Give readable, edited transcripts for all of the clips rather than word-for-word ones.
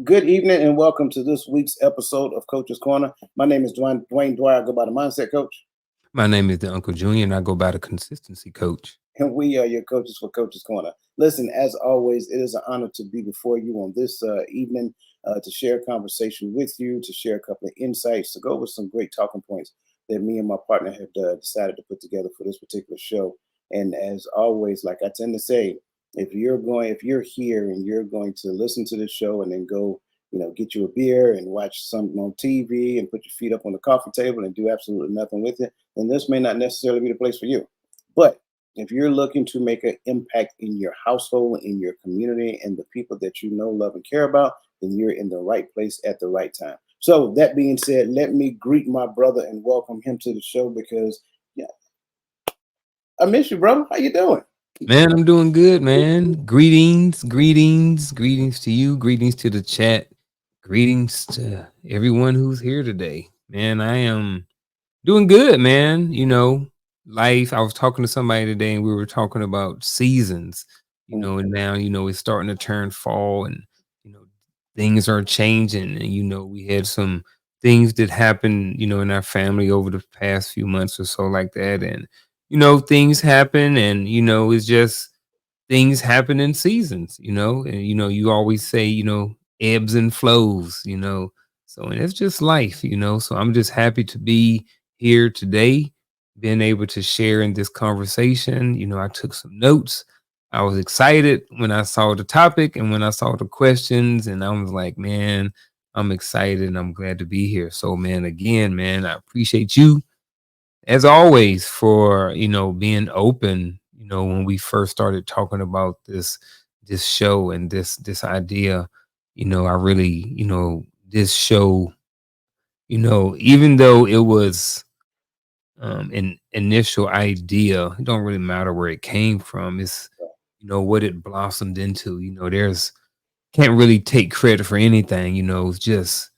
Good evening and welcome to this week's episode of Coach's Corner. My name is Dwayne Dwyer. I go by the Mindset Coach, My name is the Uncle Junior, and I go by the consistency coach. and we are your coaches for Coach's Corner. Listen, as always, it is an honor to be before you on this evening to share a conversation with you, to share a couple of insights, to go over some great talking points that me and my partner have decided to put together for this particular show. And as always, like I tend to say, if you're here and you're going to listen to this show and then go, get you a beer and watch something on TV and put your feet up on the coffee table and do absolutely nothing with it, then this may not necessarily be the place for you. But if you're looking to make an impact in your household, in your community, and the people that you know, love, and care about, then you're in the right place at the right time. So that being said, let me greet my brother and welcome him to the show because yeah, I miss you, brother. How you doing? Man, I'm doing good, man. Greetings to you, greetings to the chat, greetings to everyone who's here today. Man, I am doing good, man. Life. I was talking to somebody today and we were talking about seasons, and now, it's starting to turn fall and, you know, things are changing. And, we had some things that happened, in our family over the past few months or so like that. And, things happen and, it's just things happen in seasons, and, you always say, ebbs and flows, so, and it's just life, so I'm just happy to be here today, being able to share in this conversation. I took some notes. I was excited when I saw the topic and when I saw the questions, and I was like, man, I'm excited and I'm glad to be here. So, man, again, man, I appreciate you as always for, being open, when we first started talking about this show and this idea. I really, this show, even though it was an initial idea, it don't really matter where it came from. It's, what it blossomed into. There's can't really take credit for anything. It's just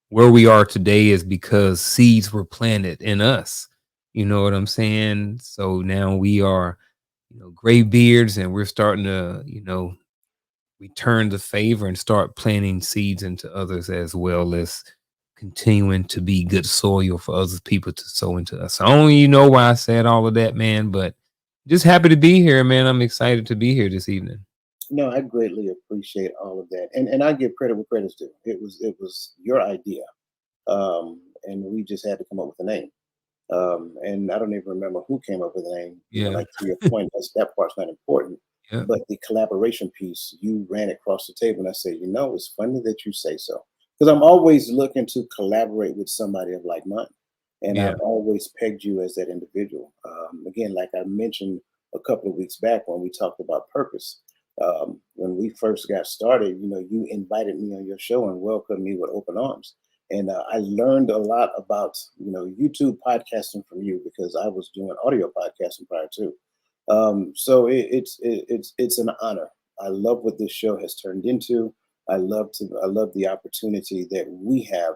where we are today is because seeds were planted in us. You know what I'm saying? So now we are, gray beards, and we're starting to, return the favor and start planting seeds into others, as well as continuing to be good soil for other people to sow into us. I don't even know why I said all of that, man, but just happy to be here, man. I'm excited to be here this evening. No, I greatly appreciate all of that, and I give credit where credit's due. It was your idea, and we just had to come up with a name. And I don't even remember who came up with the name. Yeah. Like to your point, that part's not important. Yeah. But the collaboration piece, you ran across the table, and I said, it's funny that you say so, because I'm always looking to collaborate with somebody of like mind, and Yeah. I've always pegged you as that individual. Again, like I mentioned a couple of weeks back when we talked about purpose. When we first got started, you invited me on your show and welcomed me with open arms, and I learned a lot about YouTube podcasting from you because I was doing audio podcasting prior to. So it's an honor. I love what this show has turned into. I love the opportunity that we have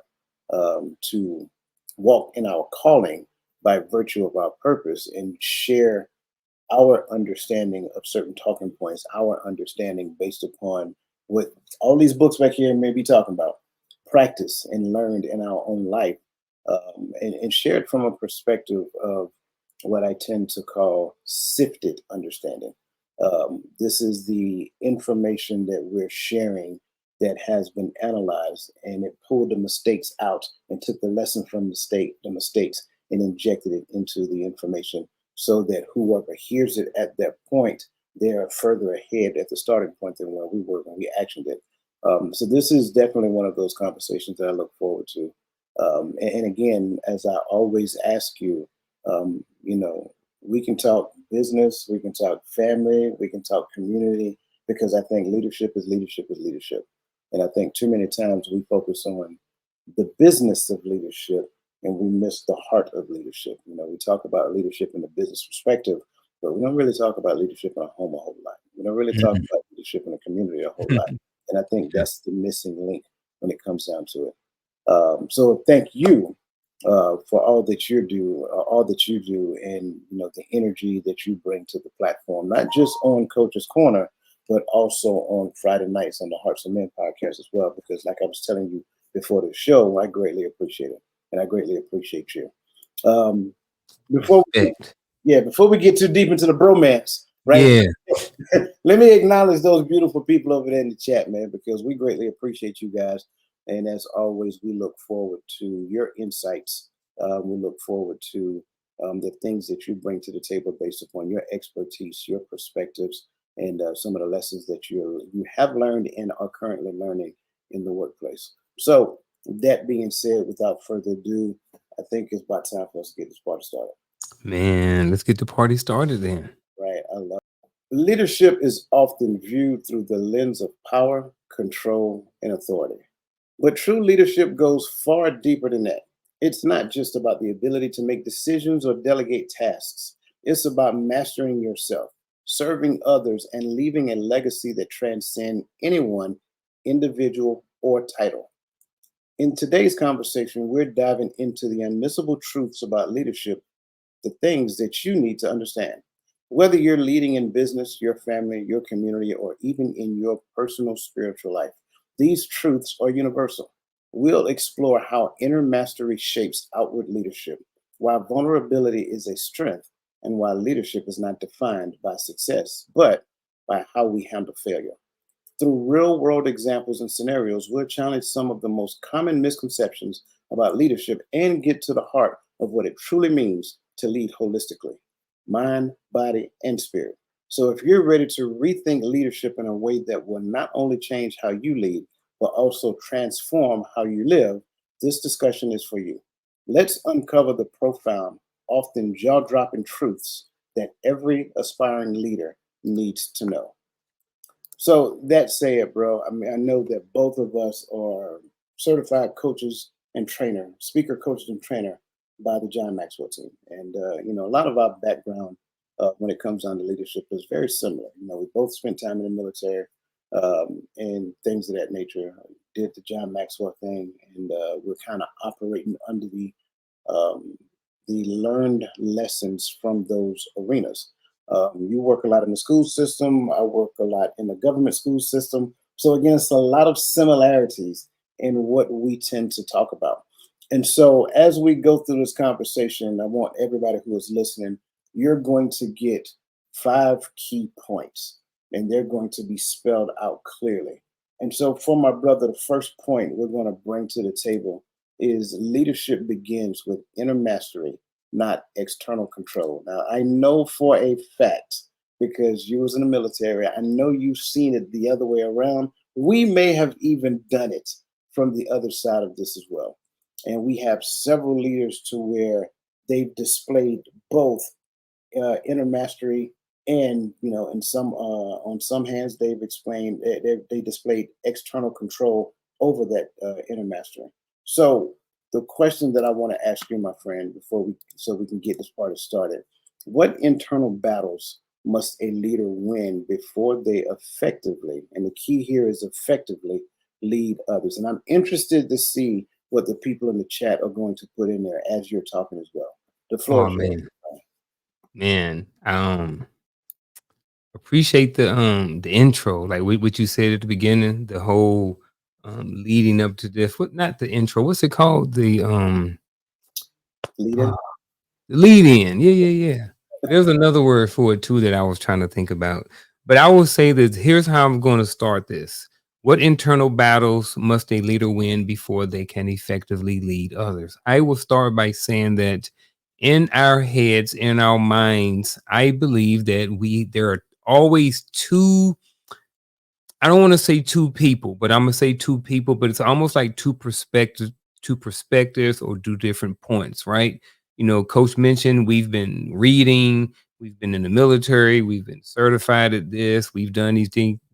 to walk in our calling by virtue of our purpose and share our understanding of certain talking points, our understanding based upon what all these books back here may be talking about, practice and learned in our own life, and shared from a perspective of what I tend to call sifted understanding. This is the information that we're sharing that has been analyzed, and it pulled the mistakes out and took the lesson from the mistakes, and injected it into the information so that whoever hears it at that point, they are further ahead at the starting point than where we were when we actioned it. So this is definitely one of those conversations that I look forward to. And again, as I always ask you, we can talk business, we can talk family, we can talk community, because I think leadership is leadership is leadership. And I think too many times we focus on the business of leadership and we miss the heart of leadership. We talk about leadership in the business perspective, but we don't really talk about leadership in a home a whole lot. We don't really talk Mhm. about leadership in a community a whole lot. And I think Yeah. that's the missing link when it comes down to it. So thank you for all that you do, and the energy that you bring to the platform, not just on Coach's Corner, but also on Friday nights on the Hearts of Men podcast as well. Because, like I was telling you before the show, I greatly appreciate it, and I greatly appreciate you. Um, before we get, Respect. yeah, before we get too deep into the bromance, right? Yeah, Let me acknowledge those beautiful people over there in the chat, man, because we greatly appreciate you guys. And as always, we look forward to your insights. We look forward to the things that you bring to the table based upon your expertise, your perspectives, and some of the lessons that you have learned and are currently learning in the workplace. So, that being said, without further ado, I think it's about time for us to get this party started. man. Let's get the party started then. Right? I love. Leadership is often viewed through the lens of power, control, and authority. But true leadership goes far deeper than that. It's not just about the ability to make decisions or delegate tasks, it's about mastering yourself, serving others, and leaving a legacy that transcends anyone, individual, or title. In today's conversation, we're diving into the unmissable truths about leadership, the things that you need to understand. Whether you're leading in business, your family, your community, or even in your personal spiritual life, these truths are universal. We'll explore how inner mastery shapes outward leadership, why vulnerability is a strength, and why leadership is not defined by success, but by how we handle failure. Through real world examples and scenarios, we'll challenge some of the most common misconceptions about leadership and get to the heart of what it truly means to lead holistically mind, body, and spirit. So, if you're ready to rethink leadership in a way that will not only change how you lead, but also transform how you live, this discussion is for you. Let's uncover the profound, often jaw dropping truths that every aspiring leader needs to know. So that said, bro, I mean, I know that both of us are certified coaches and trainer, speaker, coaches, and trainer by the John Maxwell team. And, a lot of our background when it comes down to leadership is very similar. We both spent time in the military and things of that nature, did the John Maxwell thing, and we're kind of operating under um, the learned lessons from those arenas. You work a lot in the school system. I work a lot in the government school system. So again, it's a lot of similarities in what we tend to talk about. And so as we go through this conversation, I want everybody who is listening, you're going to get 5 key points, and they're going to be spelled out clearly. And so for my brother, the first point we're going to bring to the table is leadership begins with inner mastery, not external control. Now, I know for a fact, because you was in the military, I know you've seen it the other way around. We may have even done it from the other side of this as well. And we have several leaders to where they've displayed both inner mastery and in some on some hands they've explained they displayed external control over that inner mastery. So the question that I want to ask you, my friend, before we can get this party started, what internal battles must a leader win before they effectively, and the key here is effectively, lead others? And I'm interested to see what the people in the chat are going to put in there as you're talking as well. The floor Oh is yours. man. Appreciate the intro, like what you said at the beginning, the whole leading up to this. What not the intro? What's it called? Leading. Uh, the lead in. Yeah. There's another word for it too that I was trying to think about. But I will say that here's how I'm going to start this. What internal battles must a leader win before they can effectively lead others? I will start by saying that in our heads, in our minds, I believe that there are always two. I don't want to say two people, but I'm gonna say two people, but it's almost like two perspectives or two different points, right? Coach mentioned we've been reading, we've been in the military, we've been certified at this, we've done these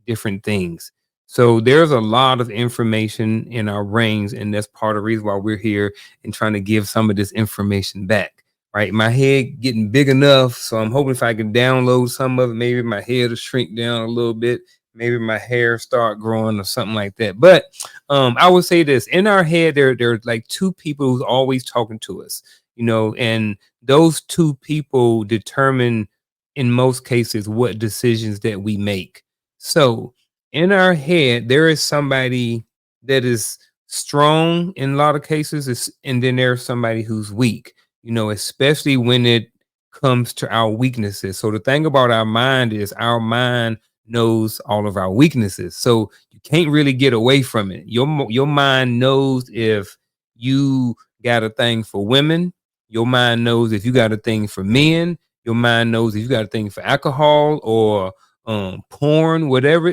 different things. So there's a lot of information in our brains, and that's part of the reason why we're here and trying to give some of this information back. Right, my head getting big enough, so I'm hoping if I can download some of it, maybe my head will shrink down a little bit, maybe my hair start growing or something like that. But I would say this: in our head, there are like two people who's always talking to us, and those two people determine, in most cases, what decisions that we make. So in our head, there is somebody that is strong in a lot of cases, and then there's somebody who's weak, especially when it comes to our weaknesses. So the thing about our mind is our mind knows all of our weaknesses. So you can't really get away from it. Your mind knows if you got a thing for women, your mind knows if you got a thing for men, your mind knows if you got a thing for alcohol or porn,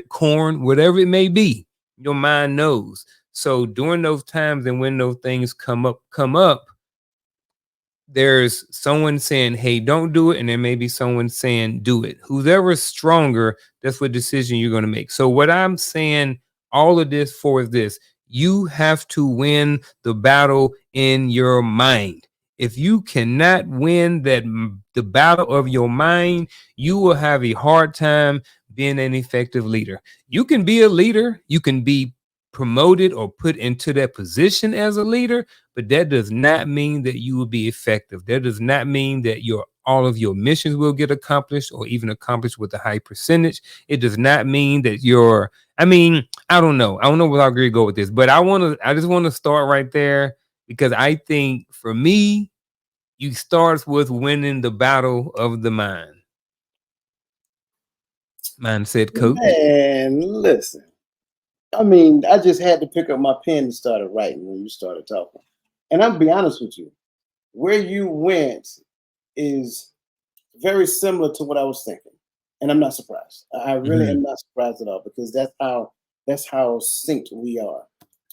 corn, whatever it may be, your mind knows. So during those times and when those things come up, there's someone saying, hey, don't do it, and there may be someone saying, do it. Whoever's stronger, that's what decision you're going to make. So what I'm saying all of this for is this: you have to win the battle in your mind. If you cannot win the battle of your mind, you will have a hard time being an effective leader. You can be a leader, you can be promoted or put into that position as a leader, but that does not mean that you will be effective. That does not mean that all of your missions will get accomplished or even accomplished with a high percentage. It does not mean that I don't know. I don't know what I agree to go with this, but I just want to start right there because I think for me, you starts with winning the battle of the mind. Mindset coach. Man, listen. I mean, I just had to pick up my pen and started writing when you started talking. And I'll be honest with you, where you went is very similar to what I was thinking. And I'm not surprised. I really am not surprised at all because that's how synced we are.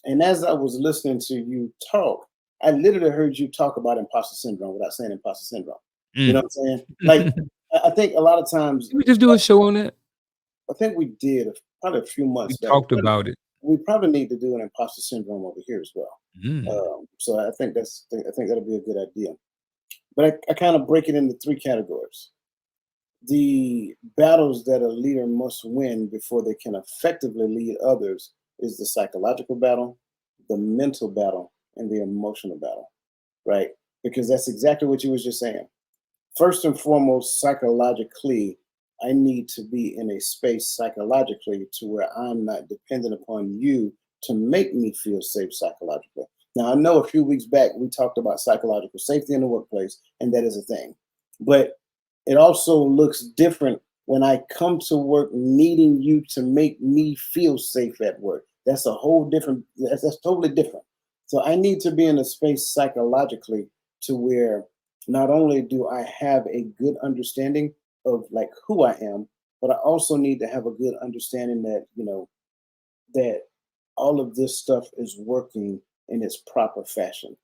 And as I was listening to you talk, I literally heard you talk about imposter syndrome without saying imposter syndrome. You know what I'm saying? Like I think a lot of times Can we just do a show on that? I think we did probably a few We months back. talked about it. We probably need to do an imposter syndrome over here as well. Mm. So I think that'll be a good idea. But I kind of break it into three categories. The battles that a leader must win before they can effectively lead others is the psychological battle, the mental battle, and the emotional battle, right? Because that's exactly what you was just saying. First and foremost, psychologically, I need to be in a space psychologically to where I'm not dependent upon you to make me feel safe psychologically. Now, I know a few weeks back we talked about psychological safety in the workplace, and that is a thing. But it also looks different when I come to work needing you to make me feel safe at work. That's a whole different, that's totally different. So I need to be in a space psychologically to where not only do I have a good understanding of like who I am, but I also need to have a good understanding that, that all of this stuff is working in its proper fashion.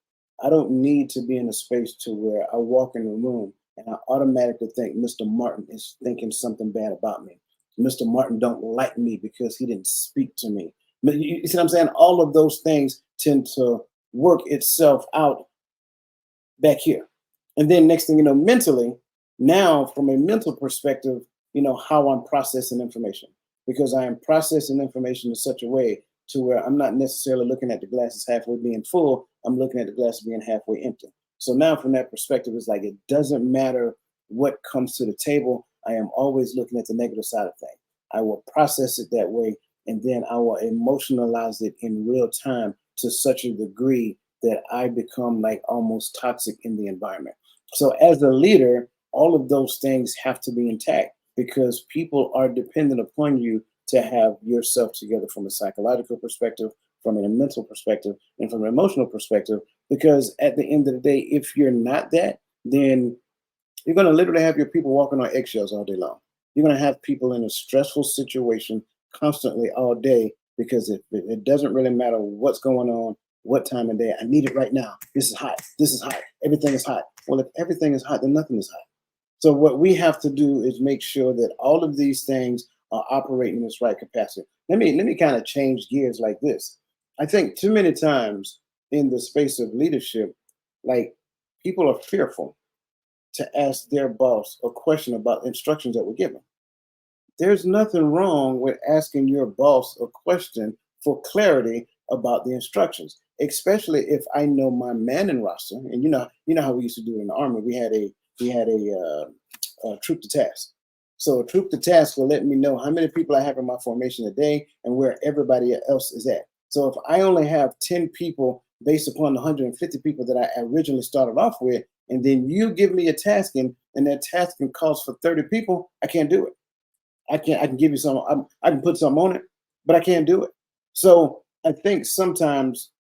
I don't need to be in a space to where I walk in the room and I automatically think Mr. Martin is thinking something bad about me. Mr. Martin don't like me because he didn't speak to me. But you see what I'm saying? All of those things tend to work itself out back here. And then next thing you know, mentally, now from a mental perspective, how I'm processing information. Because I am processing information in such a way to where I'm not necessarily looking at the glasses halfway being full, I'm looking at the glasses being halfway empty. So now from that perspective, it's like it doesn't matter what comes to the table. I am always looking at the negative side of things. I will process it that way, and then I will emotionalize it in real time to such a degree that I become like almost toxic in the environment. So as a leader, all of those things have to be intact because people are dependent upon you to have yourself together from a psychological perspective, from a mental perspective, and from an emotional perspective. Because at the end of the day, if you're not that, then you're going to literally have your people walking on eggshells all day long. You're going to have people in a stressful situation constantly all day because it doesn't really matter what's going on, what time of day. I need it right now. This is hot. This is hot. Everything is hot. Well, if everything is hot, then nothing is hot. So what we have to do is make sure that all of these things are operating in its right capacity. Let me kind of change gears like this. I think too many times in the space of leadership, like people are fearful to ask their boss a question about instructions that were given. There's nothing wrong with asking your boss a question for clarity about the instructions, especially if I know my Manning roster. And you know how we used to do it in the army. We had a troop to task. So a troop to task will let me know how many people I have in my formation a day and where everybody else is at. So if I only have 10 people based upon the 150 people that I originally started off with, and then you give me a tasking and that tasking calls for 30 people, I can't do it. I can give you some, I can put some on it, but I can't do it. So I think sometimes,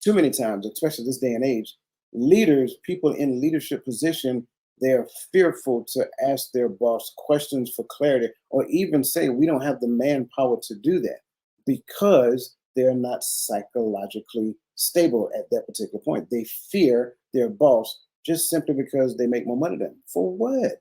too many times, especially this day and age, leaders, people in leadership position, they're fearful to ask their boss questions for clarity or even say we don't have the manpower to do that because they're not psychologically stable at that particular point. They fear their boss just simply because they make more money than them. For what?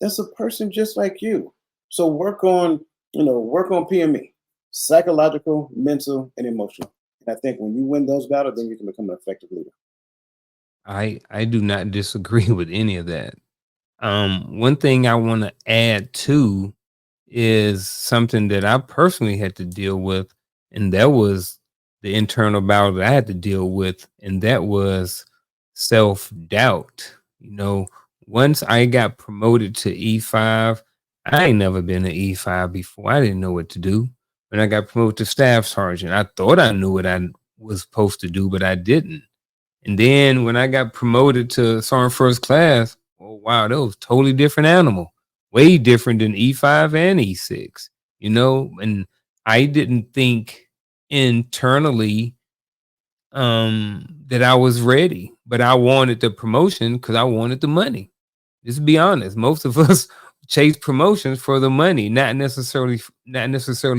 That's a person just like you. So work on PME, psychological, mental, and emotional. And I think when you win those battles, then you can become an effective leader. I do not disagree with any of that. One thing I want to add too is something that I personally had to deal with, and that was the internal battle that I had to deal with, and that was self doubt. You know, once I got promoted to E5, I ain't never been an E5 before. I didn't know what to do. When I got promoted to staff sergeant, I thought I knew what I was supposed to do, but I didn't. And then when I got promoted to sergeant first class, oh wow, that was totally different animal, way different than E5 and E6, you know. And I didn't think internally that I was ready, but I wanted the promotion because I wanted the money. Just be honest, most of us chase promotions for the money, not necessarily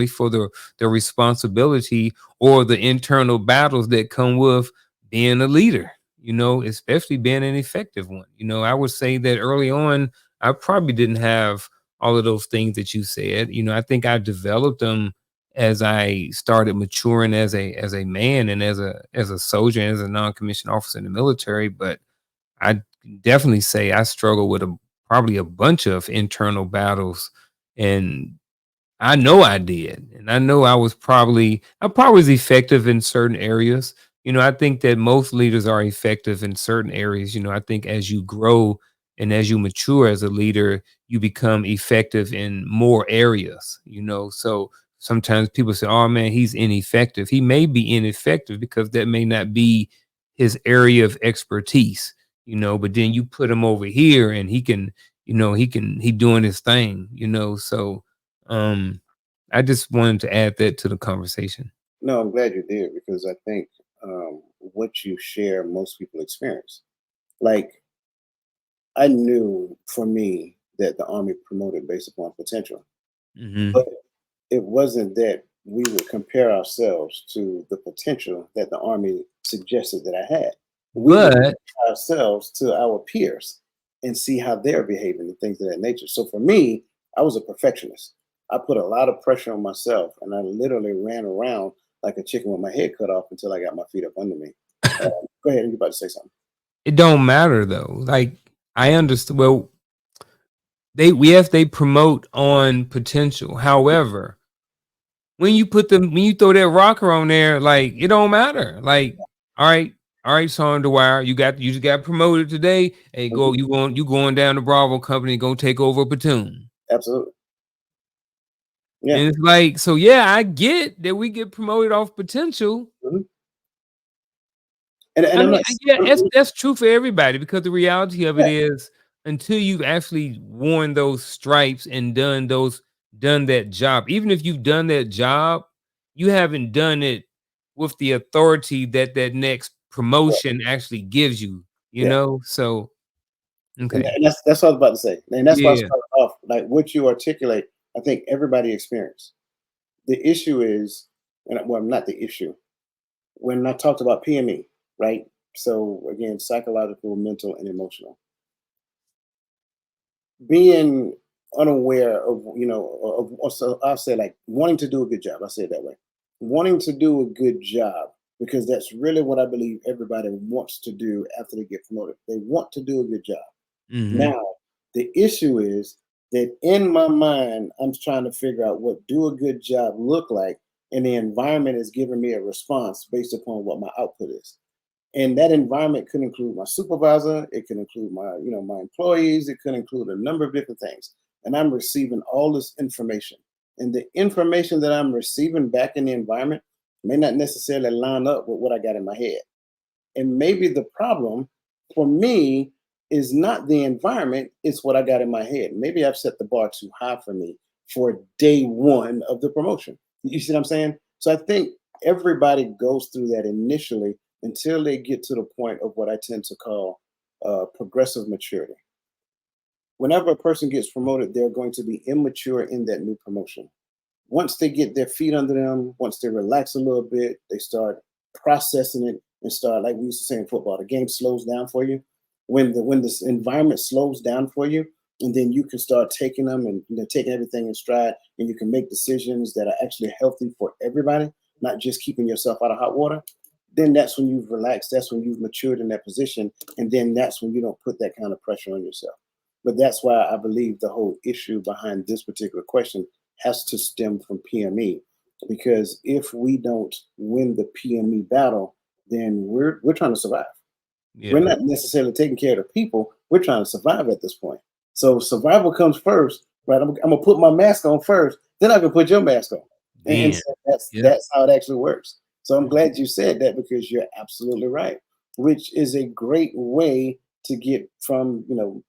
for the responsibility or the internal battles that come with being a leader, you know, especially being an effective one. You know, I would say that early on, I probably didn't have all of those things that you said. You know, I think I developed them as I started maturing as a man and as a soldier and as a non-commissioned officer in the military. But I definitely say I struggle with probably a bunch of internal battles, and I know I did, and I know I probably was effective in certain areas. You know, I think that most leaders are effective in certain areas. You know, I think as you grow and as you mature as a leader, you become effective in more areas. You know, so sometimes people say, "Oh man, he's ineffective." He may be ineffective because that may not be his area of expertise. You know, but then you put him over here, and he can, he doing his thing. You know, so um, I just wanted to add that to the conversation. No, I'm glad you did because I think what you share, most people experience. Like I knew for me that the Army promoted based upon potential, Mhm. but it wasn't that we would compare ourselves to the potential that the Army suggested that I had. We would But compare ourselves to our peers and see how they're behaving and things of that nature. So for me, I was a perfectionist. I put a lot of pressure on myself and I literally ran around like a chicken with my head cut off until I got my feet up under me. Go ahead, you about to say something. it don't matter though. Like I understand. Well, they promote on potential. However, when you throw that rocker on there, like it don't matter. Like, all right, son Dwyer, you just got promoted today. Hey, Mhm. you going down to Bravo Company, gonna take over a platoon. Absolutely. Yeah. And it's like, so yeah, I get that we get promoted off potential. Mhm. And I I'm mean, not, yeah, I'm- that's true for everybody because the reality of it yeah, is until you've actually worn those stripes and done that job, even if you've done that job, you haven't done it with the authority that that next yeah, promotion actually gives you, you yeah. know? So, okay. And that's what I was about to say. And that's why I Yeah. started off like what you articulate. I think everybody experienced. The issue is, and well, not the issue. When I talked about PME, right? So again, psychological, mental, and emotional. Being unaware of, so I'll say like wanting to do a good job. I say it that way. Wanting to do a good job because that's really what I believe everybody wants to do after they get promoted. They want to do a good job. Mhm. Now, the issue is that in my mind, I'm trying to figure out what do a good job look like, and the environment is giving me a response based upon what my output is. And that environment could include my supervisor, it could include my employees, it could include a number of different things. and I'm receiving all this information. And the information that I'm receiving back in the environment may not necessarily line up with what I got in my head. And maybe the problem for me is not the environment, it's what I got in my head. Maybe I've set the bar too high for me for day one of the promotion. You see what I'm saying? So I think everybody goes through that initially until they get to the point of what I tend to call progressive maturity. Whenever a person gets promoted, they're going to be immature in that new promotion. Once they get their feet under them, once they relax a little bit, they start processing it and start, like we used to say in football, the game slows down for you. When this environment slows down for you, and then you can start taking them and taking everything in stride, and you can make decisions that are actually healthy for everybody, not just keeping yourself out of hot water. Then that's when you've relaxed. That's when you've matured in that position, and then that's when you don't put that kind of pressure on yourself. But that's why I believe the whole issue behind this particular question has to stem from PME, because if we don't win the PME battle, then we're trying to survive. We're Yeah. not necessarily taking care of the people. We're trying to survive at this point. So survival comes first, right? I'm gonna put my mask on first, then I can put your mask on, and Man. so that's Yeah. that's how it actually works. So I'm glad you said that, because you're absolutely right, which is a great way to get from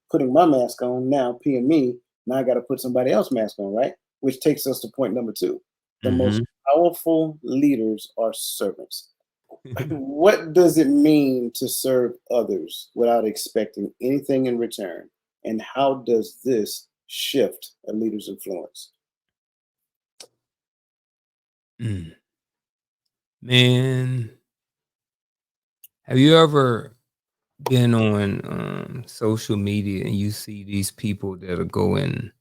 putting my mask on, now PME. Now I got to put somebody else's mask on, right? Which takes us to point number two. The most Mhm. powerful leaders are servants. What does it mean to serve others without expecting anything in return? And how does this shift a leader's influence? Mm. Man, have you ever been on social media and you see these people that'll go and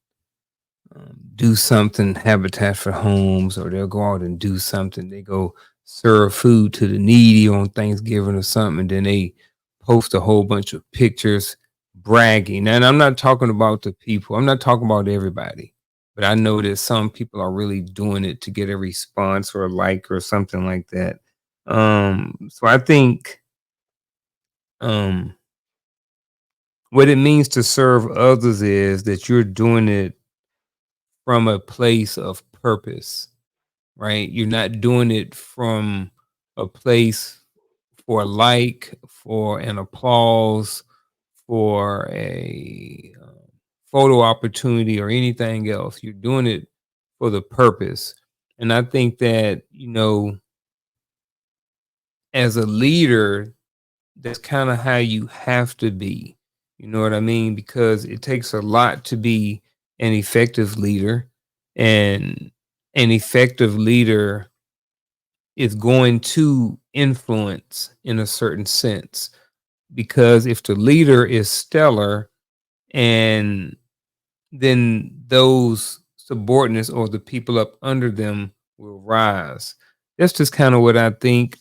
do something, Habitat for Homes, or they'll go out and do something. They go serve food to the needy on Thanksgiving or something, and then they post a whole bunch of pictures bragging. And I'm not talking about the people, I'm not talking about everybody, but I know that some people are really doing it to get a response or a like or something like that. So I think um what it means to serve others is that you're doing it from a place of purpose, right? You're not doing it from a place for a like, for an applause, for a photo opportunity or anything else. You're doing it for the purpose. And I think that, as a leader, that's kind of how you have to be. You know what I mean? Because it takes a lot to be an effective leader. And an effective leader is going to influence in a certain sense. Because if the leader is stellar, and then those subordinates or the people up under them will rise. That's just kind of what I think.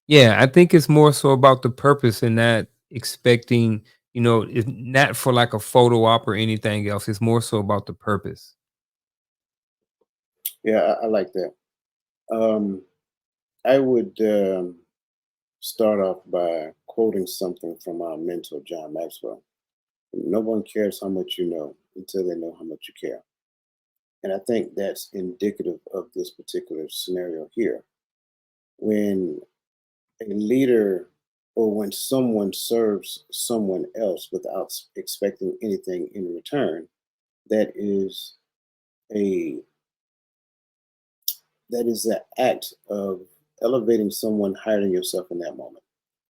Yeah, I think it's more so about the purpose and not expecting, it's not for like a photo op or anything else. It's more so about the purpose. Yeah, I like that. Um, I would start off by quoting something from our mentor, John Maxwell. No one cares how much you know until they know how much you care. And I think that's indicative of this particular scenario here. When a leader, or when someone serves someone else without expecting anything in return, that is a that is the act of elevating someone higher than yourself in that moment.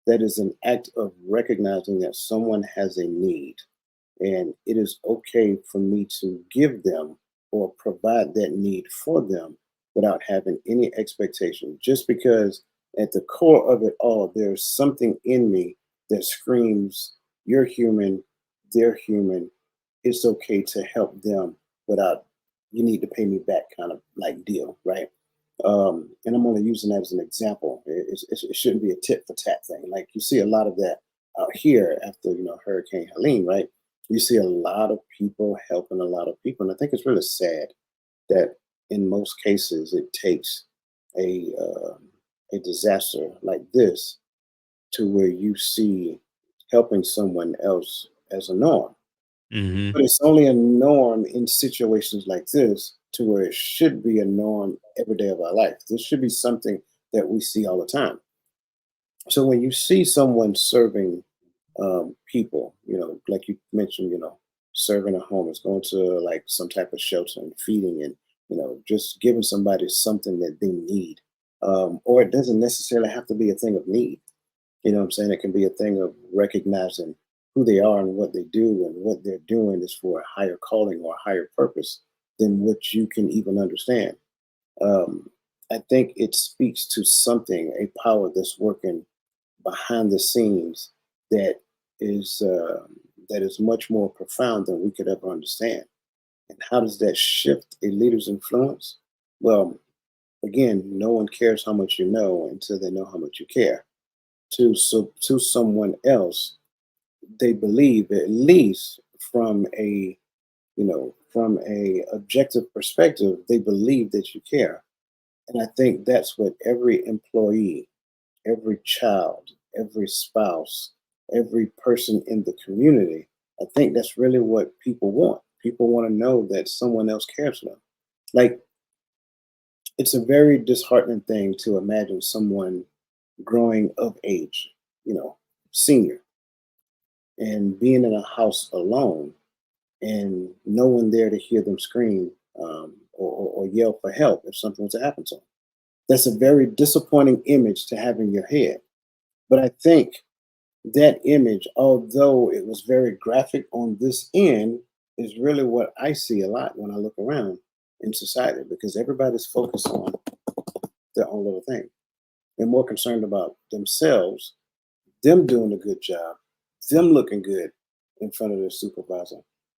That is an act of recognizing that someone has a need, and it is okay for me to give them or provide that need for them without having any expectation, just because at the core of it all there's something in me that screams, you're human, they're human, it's okay to help them without, you need to pay me back kind of like deal, right? And I'm only using that as an example. It shouldn't be a tit for tat thing. Like you see a lot of that out here after Hurricane Helene, right? You see a lot of people helping a lot of people, and I think it's really sad that in most cases it takes a disaster like this to where you see helping someone else as a norm. Mhm. But it's only a norm in situations like this to where it should be a norm every day of our life. This should be something that we see all the time. So when you see someone serving people, like you mentioned, serving a homeless, going to like some type of shelter and feeding and, just giving somebody something that they need. Or it doesn't necessarily have to be a thing of need. You know what I'm saying? It can be a thing of recognizing who they are and what they do and what they're doing is for a higher calling or a higher purpose than what you can even understand. Um, I think it speaks to something, a power that's working behind the scenes that is uh, that is much more profound than we could ever understand. And how does that shift a leader's influence? Well, again, no one cares how much you know until they know how much you care. To someone else, they believe, at least from a objective perspective, they believe that you care. And I think that's what every employee, every child, every spouse, every person in the community, I think that's really what people want. People want to know that someone else cares for them. Like, it's a very disheartening thing to imagine someone growing of age, senior, and being in a house alone and no one there to hear them scream or yell for help if something was to happen to them. That's a very disappointing image to have in your head. But I think that image, although it was very graphic on this end, is really what I see a lot when I look around in society because everybody's focused on their own little thing. They're more concerned about themselves, them doing a good job, them looking good in front of their supervisor.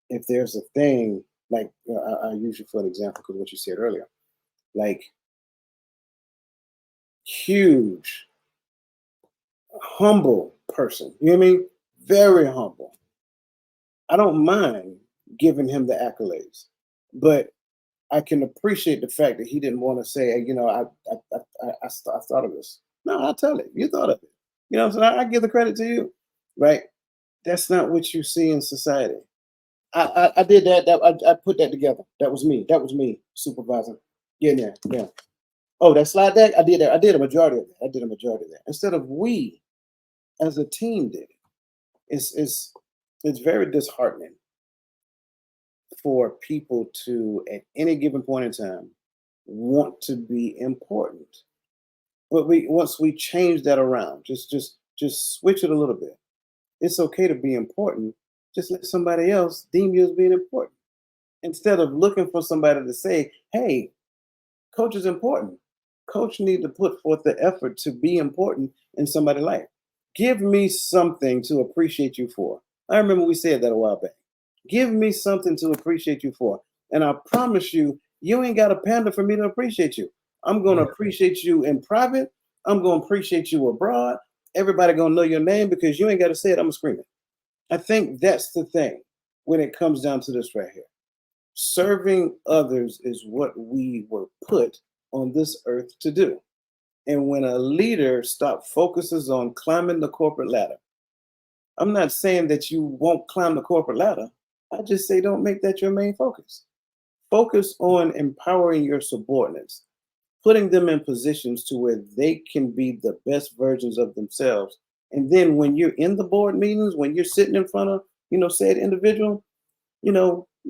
If there's a thing, like I use you for an example because what you said earlier, like huge, humble person, you know what I mean? Very humble. I don't mind giving him the accolades, but I can appreciate the fact that he didn't want to say, "Hey, I thought of this." No, I'll tell it. You thought of it. You know what I'm saying? I give the credit to you, right? That's not what you see in society. I did that. I put that together. That was me. That was me, supervisor. Yeah, yeah, yeah. Oh, that slide deck. I did that. I did a majority of that. I did a majority of that. Instead of we as a team did it. It's very disheartening for people to at any given point in time want to be important. But we once we change that around, just switch it a little bit. It's okay to be important. Just let somebody else deem you as being important. Instead of looking for somebody to say, hey, coach is important. Coach need to put forth the effort to be important in somebody's life. Give me something to appreciate you for. I remember we said that a while back. Give me something to appreciate you for. And I promise you, you ain't got a panda for me to appreciate you. I'm going to appreciate you in private. I'm going to appreciate you abroad. Everybody going to know your name because you ain't got to say it. I'm screaming. I think that's the thing when it comes down to this right here. Serving others is what we were put on this earth to do. And when a leader focuses on climbing the corporate ladder, I'm not saying that you won't climb the corporate ladder. I just say don't make that your main focus. Focus on empowering your subordinates, putting them in positions to where they can be the best versions of themselves. And then when you're in the board meetings, when you're sitting in front of, said individual, let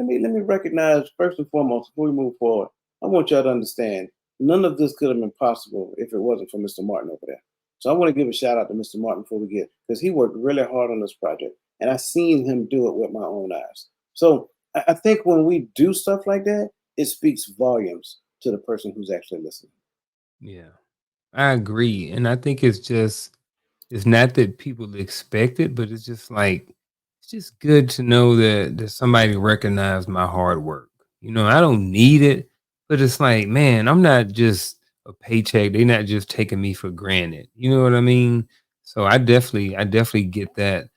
me recognize first and foremost before we move forward. I want y'all to understand none of this could have been possible if it wasn't for Mr. Martin over there. So I want to give a shout out to Mr. Martin before we get because he worked really hard on this project, and I seen him do it with my own eyes. So I think when we do stuff like that, it speaks volumes to the person who's actually listening. Yeah. I agree, and I think it's not that people expect it, but it's just like it's just good to know that somebody recognized my hard work. I don't need it, but it's like, man, I'm not just a paycheck. They're not just taking me for granted. You know what I mean? So I definitely get that.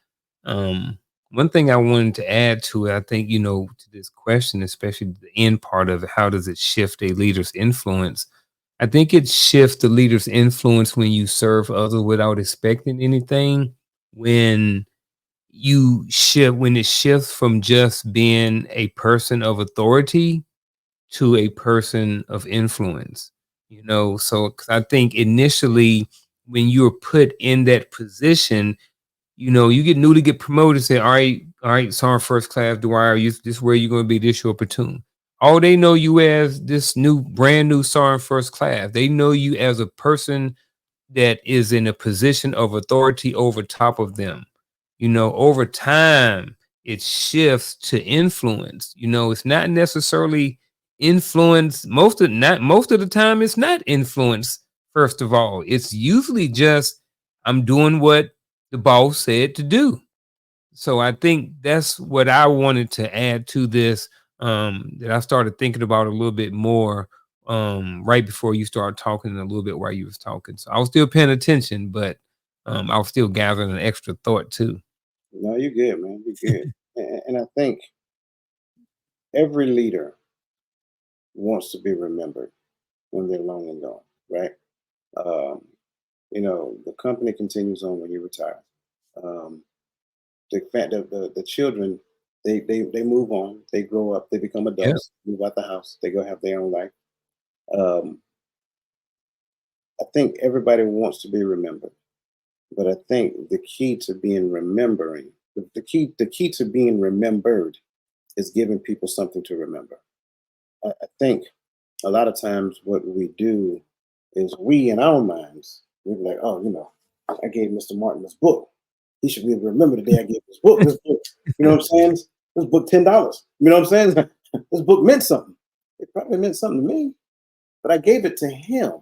Um, One thing I wanted to add to it, I think, to this question, especially the end part of it, how does it shift a leader's influence? I think it shifts the leader's influence when you serve others without expecting anything. When you shift when it shifts from just being a person of authority to a person of influence. So 'cause I think initially when you're put in that position, you get newly get promoted, say, all right, Sergeant First Class Dwyer, this where you're gonna be, this your platoon. All they know you as this brand new Sergeant First Class. They know you as a person that is in a position of authority over top of them. Over time, it shifts to influence. It's not necessarily influence. Most of the time, it's not influence. First of all, it's usually just I'm doing what the boss said to do. So I think that's what I wanted to add to this, that I started thinking about a little bit more, right before you started talking and a little bit while you was talking. So I was still paying attention, but I was still gathering an extra thought too. No, you're good, man. You're good. And I think every leader wants to be remembered when they're long and gone, right? Um, the company continues on when you retire. Um, the children, they move on, they grow up, they become Yeah. adults, move out the house, they go have their own life. Um, I think everybody wants to be remembered, but I think the key to being remembering, the key to being remembered is giving people something to remember. I think a lot of times what we do is we in our minds, we're like, oh, I gave Mr. Martin this book. He should be able to remember the day I gave this book. This book, you know what I'm saying? This book $10. You know what I'm saying? This book meant something. It probably meant something to me, but I gave it to him.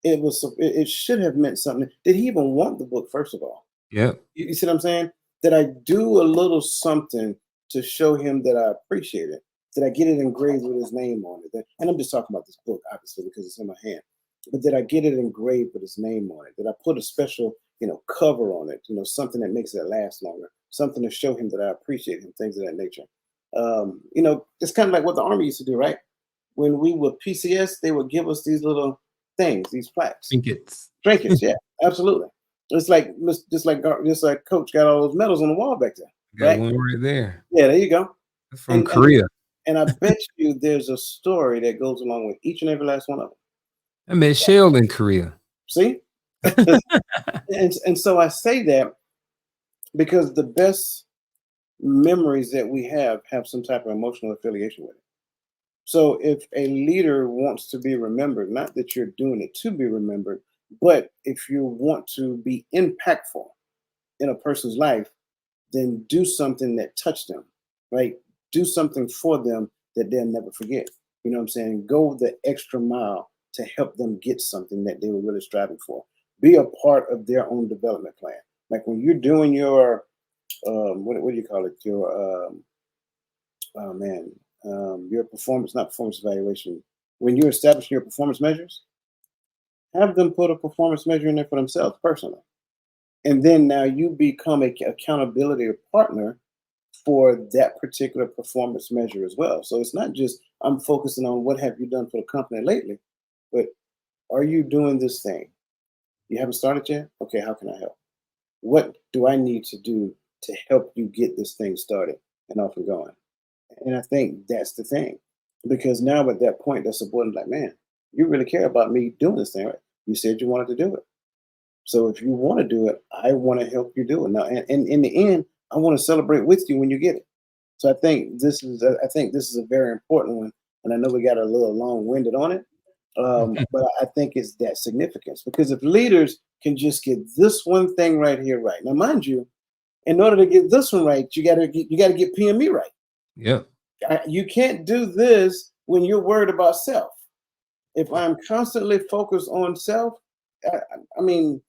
It should have meant something. Did he even want the book, first of all? Yeah. You see what I'm saying? Did I do a little something to show him that I appreciate it? Did I get it engraved with his name on it? And I'm just talking about this book, obviously, because it's in my hand. But did I get it engraved with his name on it? Did I put a special, cover on it? Something that makes it last longer, something to show him that I appreciate him, things of that nature. It's kind of like what the Army used to do, right? When we were PCS, they would give us these little things, these plaques, Trinkets. trinkets. Yeah, absolutely. It's like just like Coach got all those medals on the wall back there, Got right? one right there. Yeah, there you go. That's from And and Korea. and I bet you there's a story that goes along with each and every last one of them. I met Shell in Korea. See, and so I say that because the best memories that we have some type of emotional affiliation with it. So if a leader wants to be remembered, not that you're doing it to be remembered, but if you want to be impactful in a person's life, then do something that touched them, right? Do something for them that they'll never forget. You know what I'm saying? Go the extra mile to help them get something that they were really striving for. Be a part of their own development plan. Like when you're doing your, what do you call it? Your, oh man, your performance, not performance evaluation. When you're establishing your performance measures, have them put a performance measure in there for themselves personally. And then now you become a accountability partner for that particular performance measure as well. So it's not just I'm focusing on what have you done for the company lately, but are you doing this thing? You haven't started yet? Okay, how can I help? What do I need to do to help you get this thing started and off and going? And I think that's the thing. Because now at that point, that subordinate's like, man, you really care about me doing this thing, right? You said you wanted to do it. So if you want to do it, I want to help you do it. Now, and in the end, I want to celebrate with you when you get it. So I think this is a very important one, and I know we got a little long-winded on it, but I think it's that significance because if leaders can just get this one thing right here right now, mind you, in order to get this one right, you got to get PME right. Yep. You can't do this when you're worried about self. If I'm constantly focused on self, I, I mean,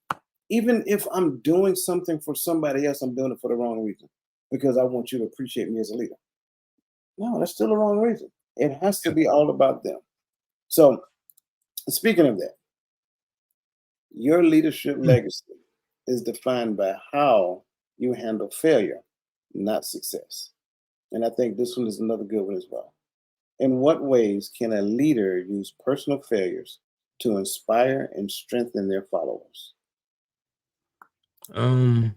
even if I'm doing something for somebody else, I'm doing it for the wrong reason because I want you to appreciate me as a leader. No, that's still the wrong reason. It has to Yep. be all about them. So, speaking of that, your leadership Mm. legacy is defined by how you handle failure, not success. And I think this one is another good one as well. In what ways can a leader use personal failures to inspire and strengthen their followers? Um,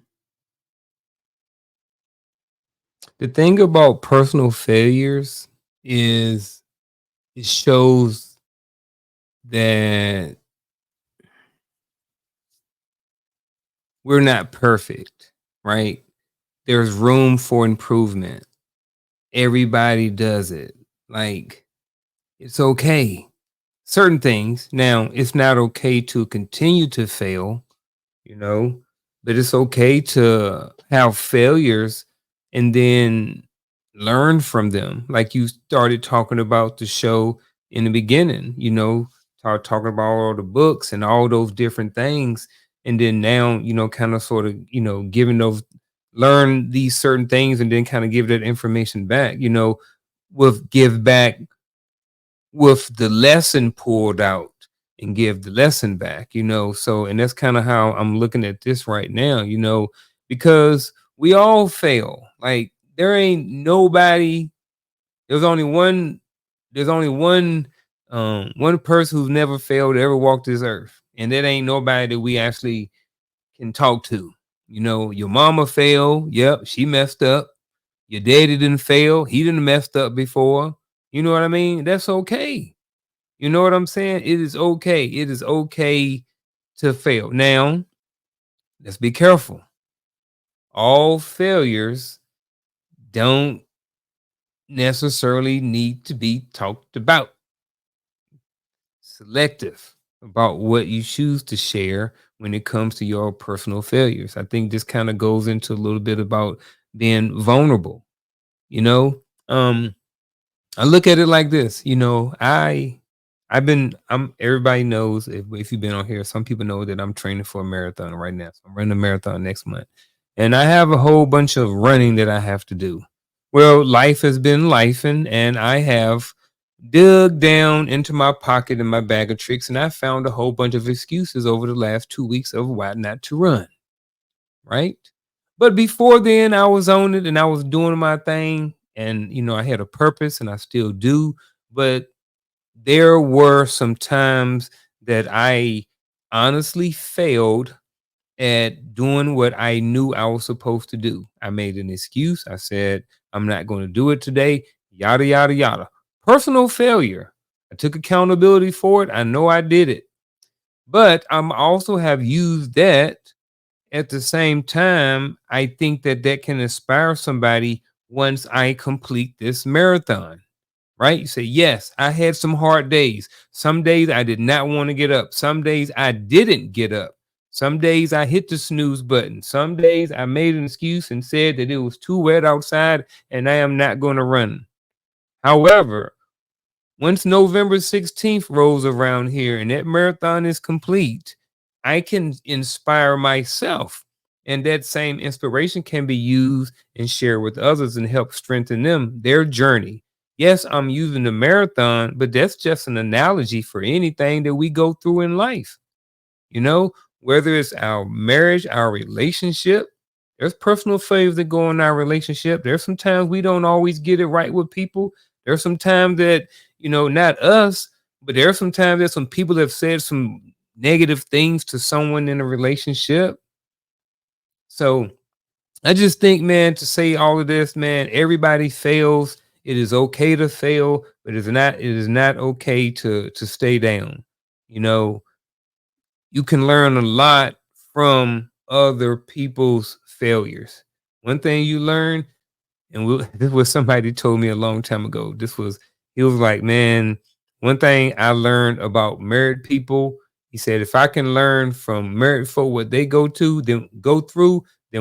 The thing about personal failures is it shows that we're not perfect, right? There's room for improvement. Everybody does it. Like, it's okay. Certain things. Now, it's not okay to continue to fail, you know, but it's okay to have failures and then learn from them. Like you started talking about the show in the beginning, talking about all the books and all those different things. And then now, kind of sort of, giving those, learn these certain things and then kind of give that information back, with give back with the lesson pulled out and give the lesson back, so and that's kind of how I'm looking at this right now, because we all fail. Like there ain't nobody, there's only one there's only one person who's never failed ever walked this earth, and that ain't nobody that we actually can talk to. Your mama failed, yep, she messed up. Your daddy didn't fail, he didn't messed up before. You know what I mean? That's okay. You know what I'm saying? It is okay. It is okay to fail. Now, let's be careful. All failures don't necessarily need to be talked about. Selective about what you choose to share when it comes to your personal failures. I think this kind of goes into a little bit about being vulnerable, you know? I look at it like this, I'm everybody knows if you've been on here, some people know that I'm training for a marathon right now. So I'm running a marathon next month. And I have a whole bunch of running that I have to do. Well, life has been lifing, and I have dug down into my pocket and my bag of tricks, and I found a whole bunch of excuses over the last 2 weeks of why not to run. Right. But before then, I was on it and I was doing my thing. And, I had a purpose and I still do. But there were some times that I honestly failed at doing what I knew I was supposed to do. I made an excuse. I said, I'm not going to do it today, yada, yada, yada. Personal failure. I took accountability for it. I know I did it. But I'm also have used that at the same time. I think that that can inspire somebody once I complete this marathon, right? You say, yes, I had some hard days. Some days I did not want to get up. Some days I didn't get up. Some days I hit the snooze button. Some days I made an excuse and said that it was too wet outside and I am not going to run. However, once November 16th rolls around here and that marathon is complete, I can inspire myself. And that same inspiration can be used and shared with others and help strengthen them, their journey. Yes, I'm using the marathon, but that's just an analogy for anything that we go through in life. You know, whether it's our marriage, our relationship, there's personal failures that go in our relationship. There's sometimes we don't always get it right with people. There's some times that, not us, but there's sometimes that some people have said some negative things to someone in a relationship. So I just think, man, to say all of this, man, everybody fails. It is okay to fail, but it is not okay to stay down. You know, you can learn a lot from other people's failures. One thing you learn, and this was somebody told me a long time ago. He was like, man, one thing I learned about married people, he said, if I can learn from married folk what they go through, then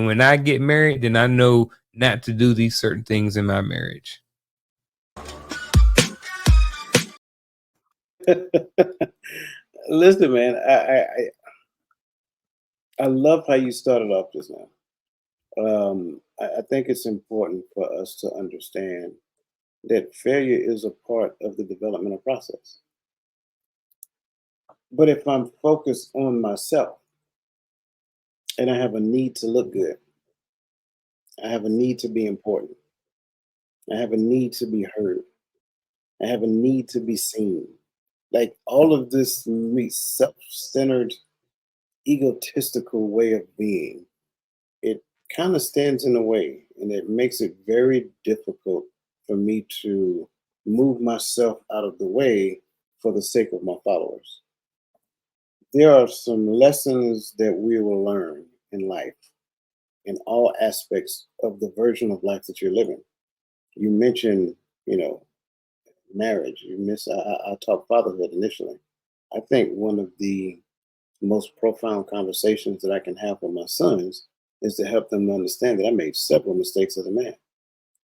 when I get married, then I know not to do these certain things in my marriage. Listen, man, I love how you started off just now. I think it's important for us to understand that failure is a part of the developmental process. But if I'm focused on myself and I have a need to look good, I have a need to be important, I have a need to be heard, I have a need to be seen. Like all of this self centered, egotistical way of being, it kind of stands in the way, and it makes it very difficult for me to move myself out of the way for the sake of my followers. There are some lessons that we will learn in life, in all aspects of the version of life that you're living. You mentioned, you know, marriage. I talked fatherhood initially. I think one of the most profound conversations that I can have with my sons is to help them understand that I made several mistakes as a man.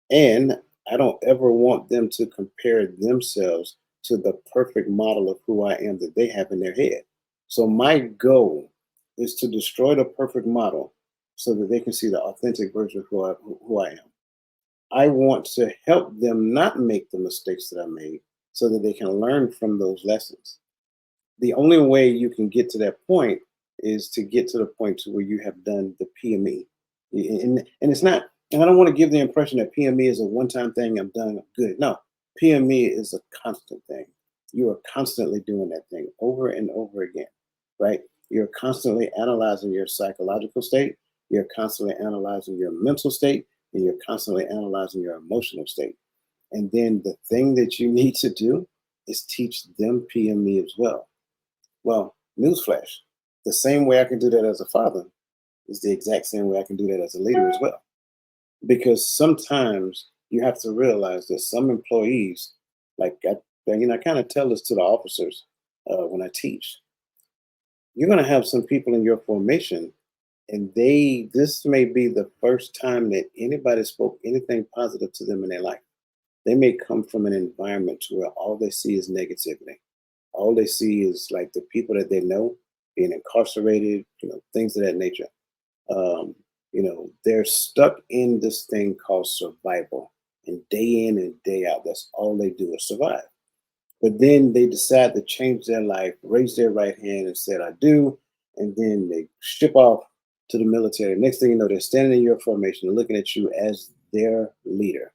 And I don't ever want them to compare themselves to the perfect model of who I am that they have in their head. So my goal is to destroy the perfect model so that they can see the authentic version of who I am. I want to help them not make the mistakes that I made so that they can learn from those lessons. The only way you can get to that point is to get to the point to where you have done the PME. And it's not, and I don't want to give the impression that PME is a one-time thing, I'm done, I'm good. No, PME is a constant thing. You are constantly doing that thing over and over again, right? You're constantly analyzing your psychological state, you're constantly analyzing your mental state, and you're constantly analyzing your emotional state. And then the thing that you need to do is teach them PME as well. Well, newsflash, the same way I can do that as a father is the exact same way I can do that as a leader as well. Because sometimes you have to realize that some employees, like I kind of tell this to the officers when I teach, you're going to have some people in your formation, and this may be the first time that anybody spoke anything positive to them in their life. They may come from an environment where all they see is negativity. All they see is like the people that they know being incarcerated, things of that nature. They're stuck in this thing called survival. And day in and day out, that's all they do is survive. But then they decide to change their life, raise their right hand and said, I do. And then they ship off to the military. Next thing you know, they're standing in your formation and looking at you as their leader.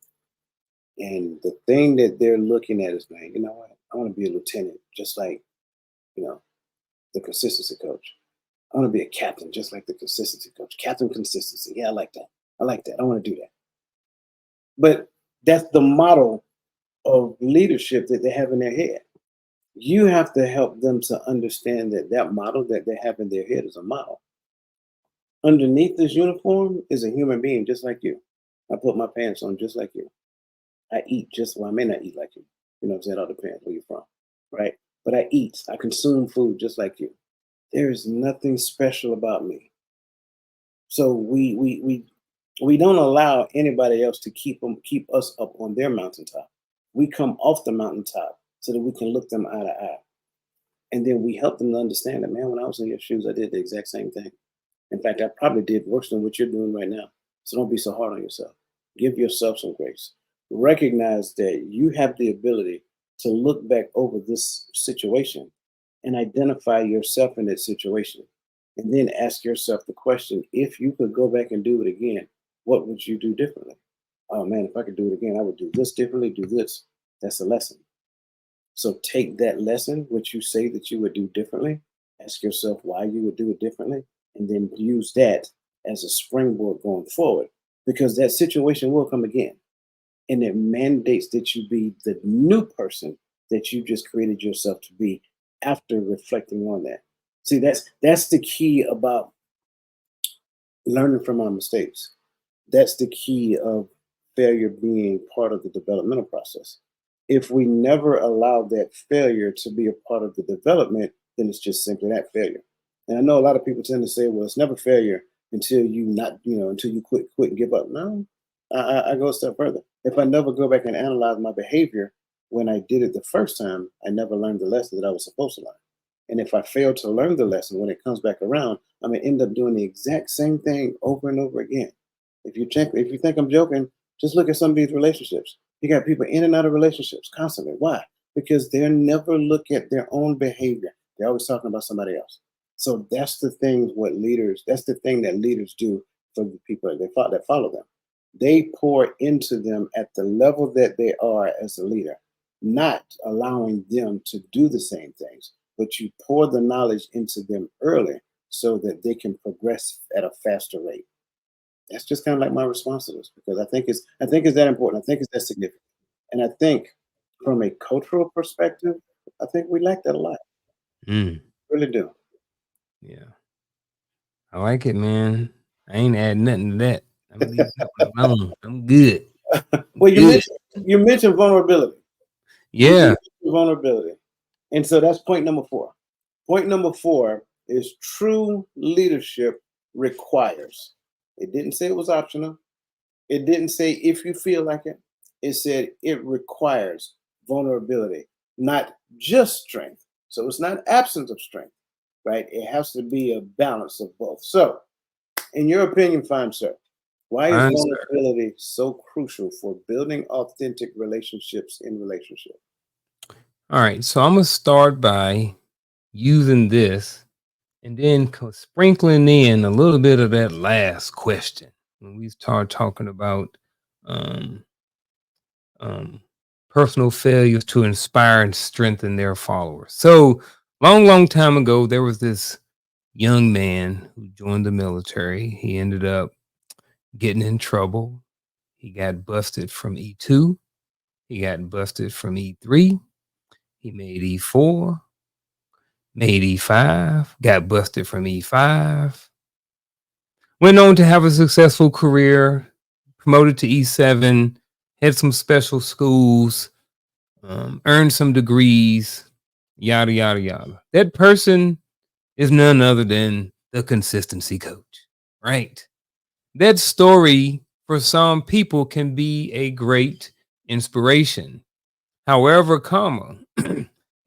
And the thing that they're looking at is, man, you know what? I want to be a lieutenant, just like, you know, the consistency coach. I want to be a captain, just like the consistency coach. Captain consistency. Yeah, I like that. I like that. I want to do that. But that's the model of leadership that they have in their head. You have to help them to understand that that model that they have in their head is a model. Underneath this uniform is a human being just like you. I put my pants on just like you. I eat just, well, I may not eat like you. You know what I'm saying? It all depends where you're from, right? But I eat, I consume food just like you. There is nothing special about me. So we don't allow anybody else to keep us up on their mountaintop. We come off the mountaintop so that we can look them eye to eye. And then we help them to understand that, man, when I was in your shoes, I did the exact same thing. In fact, I probably did worse than what you're doing right now. So don't be so hard on yourself. Give yourself some grace. Recognize that you have the ability to look back over this situation and identify yourself in that situation. And then ask yourself the question, if you could go back and do it again, what would you do differently? Oh man, if I could do it again, I would do this differently, do this. That's a lesson. So take that lesson, which you say that you would do differently, ask yourself why you would do it differently, and then use that as a springboard going forward, because that situation will come again. And it mandates that you be the new person that you just created yourself to be after reflecting on that. See, that's the key about learning from our mistakes. That's the key of failure being part of the developmental process. If we never allow that failure to be a part of the development, then it's just simply that failure. And I know a lot of people tend to say, well, it's never failure until until you quit and give up. No, I go a step further. If I never go back and analyze my behavior when I did it the first time, I never learned the lesson that I was supposed to learn. And if I fail to learn the lesson when it comes back around, I'm gonna end up doing the exact same thing over and over again. If you think I'm joking, just look at some of these relationships. You got people in and out of relationships constantly. Why? Because they're never look at their own behavior. They're always talking about somebody else. So that's the thing that leaders do for the people that follow them. They pour into them at the level that they are as a leader, not allowing them to do the same things, but you pour the knowledge into them early so that they can progress at a faster rate. That's just kind of like my response to this because I think it's that important. I think it's that significant. And I think from a cultural perspective, I think we lack that a lot. Mm, Really do. yeah. I like it, man. I ain't adding nothing to that. I'm leaving that one alone. I'm good. I'm Well, you good. mentioned you mentioned vulnerability. You Yeah. mentioned vulnerability. And so that's point number four. Point number four is true leadership requires. It didn't say it was optional. It didn't say if you feel like it. It said it requires vulnerability, not just strength. So it's not absence of strength, right? It has to be a balance of both. So, in your opinion, fine sir, why is Fine, sir. vulnerability so crucial for building authentic relationships in relationship? All right. So I'm gonna start by using this and then sprinkling in a little bit of that last question when we start talking about um, um, personal failures to inspire and strengthen their followers. So, long time ago, there was this young man who joined the military. He ended up getting in trouble. He got busted from E2. He got busted from E3. He made E4, made E5, got busted from E5, went on to have a successful career, promoted to E7, had some special schools, earned some degrees, yada, yada, yada. That person is none other than the consistency coach, right? That story for some people can be a great inspiration. However,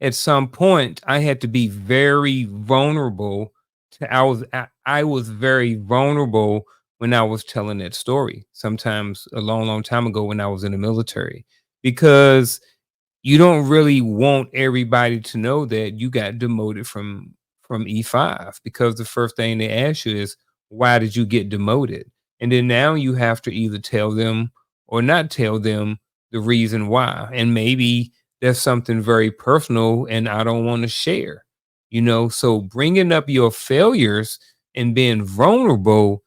at some point I had to be very vulnerable I was very vulnerable when I was telling that story. Sometimes a long time ago when I was in the military because you don't really want everybody to know that you got demoted from E5 because the first thing they ask you is why did you get demoted? And then now you have to either tell them or not tell them the reason why. And maybe there's something very personal and I don't want to share. So bringing up your failures and being vulnerable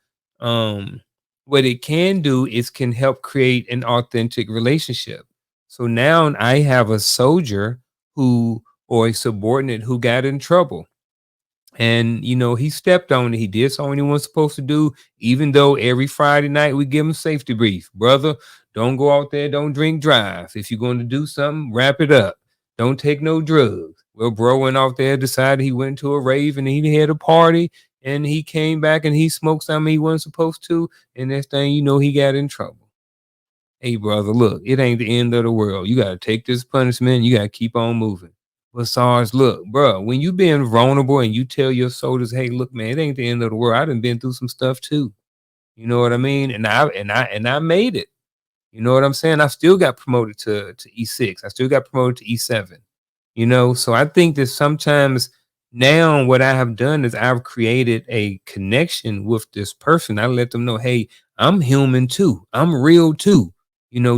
what it can do is can help create an authentic relationship. So now I have a soldier who or a subordinate who got in trouble. And he stepped on it. He did something he wasn't supposed to do, even though every Friday night we give him a safety brief. Brother, don't go out there, don't drink drive. If you're going to do something, wrap it up. Don't take no drugs. Well, bro went out there, decided he went to a rave and he had a party and he came back and he smoked something he wasn't supposed to. And next thing you know, he got in trouble. Hey, brother, look, it ain't the end of the world. You got to take this punishment. You got to keep on moving. But SARS, look, bro, when you being vulnerable and you tell your soldiers, hey, look, man, it ain't the end of the world. I done been through some stuff too. You know what I mean? And I made it. You know what I'm saying? I still got promoted to E6. I still got promoted to E7. So I think that sometimes now what I have done is I've created a connection with this person. I let them know, hey, I'm human too. I'm real too.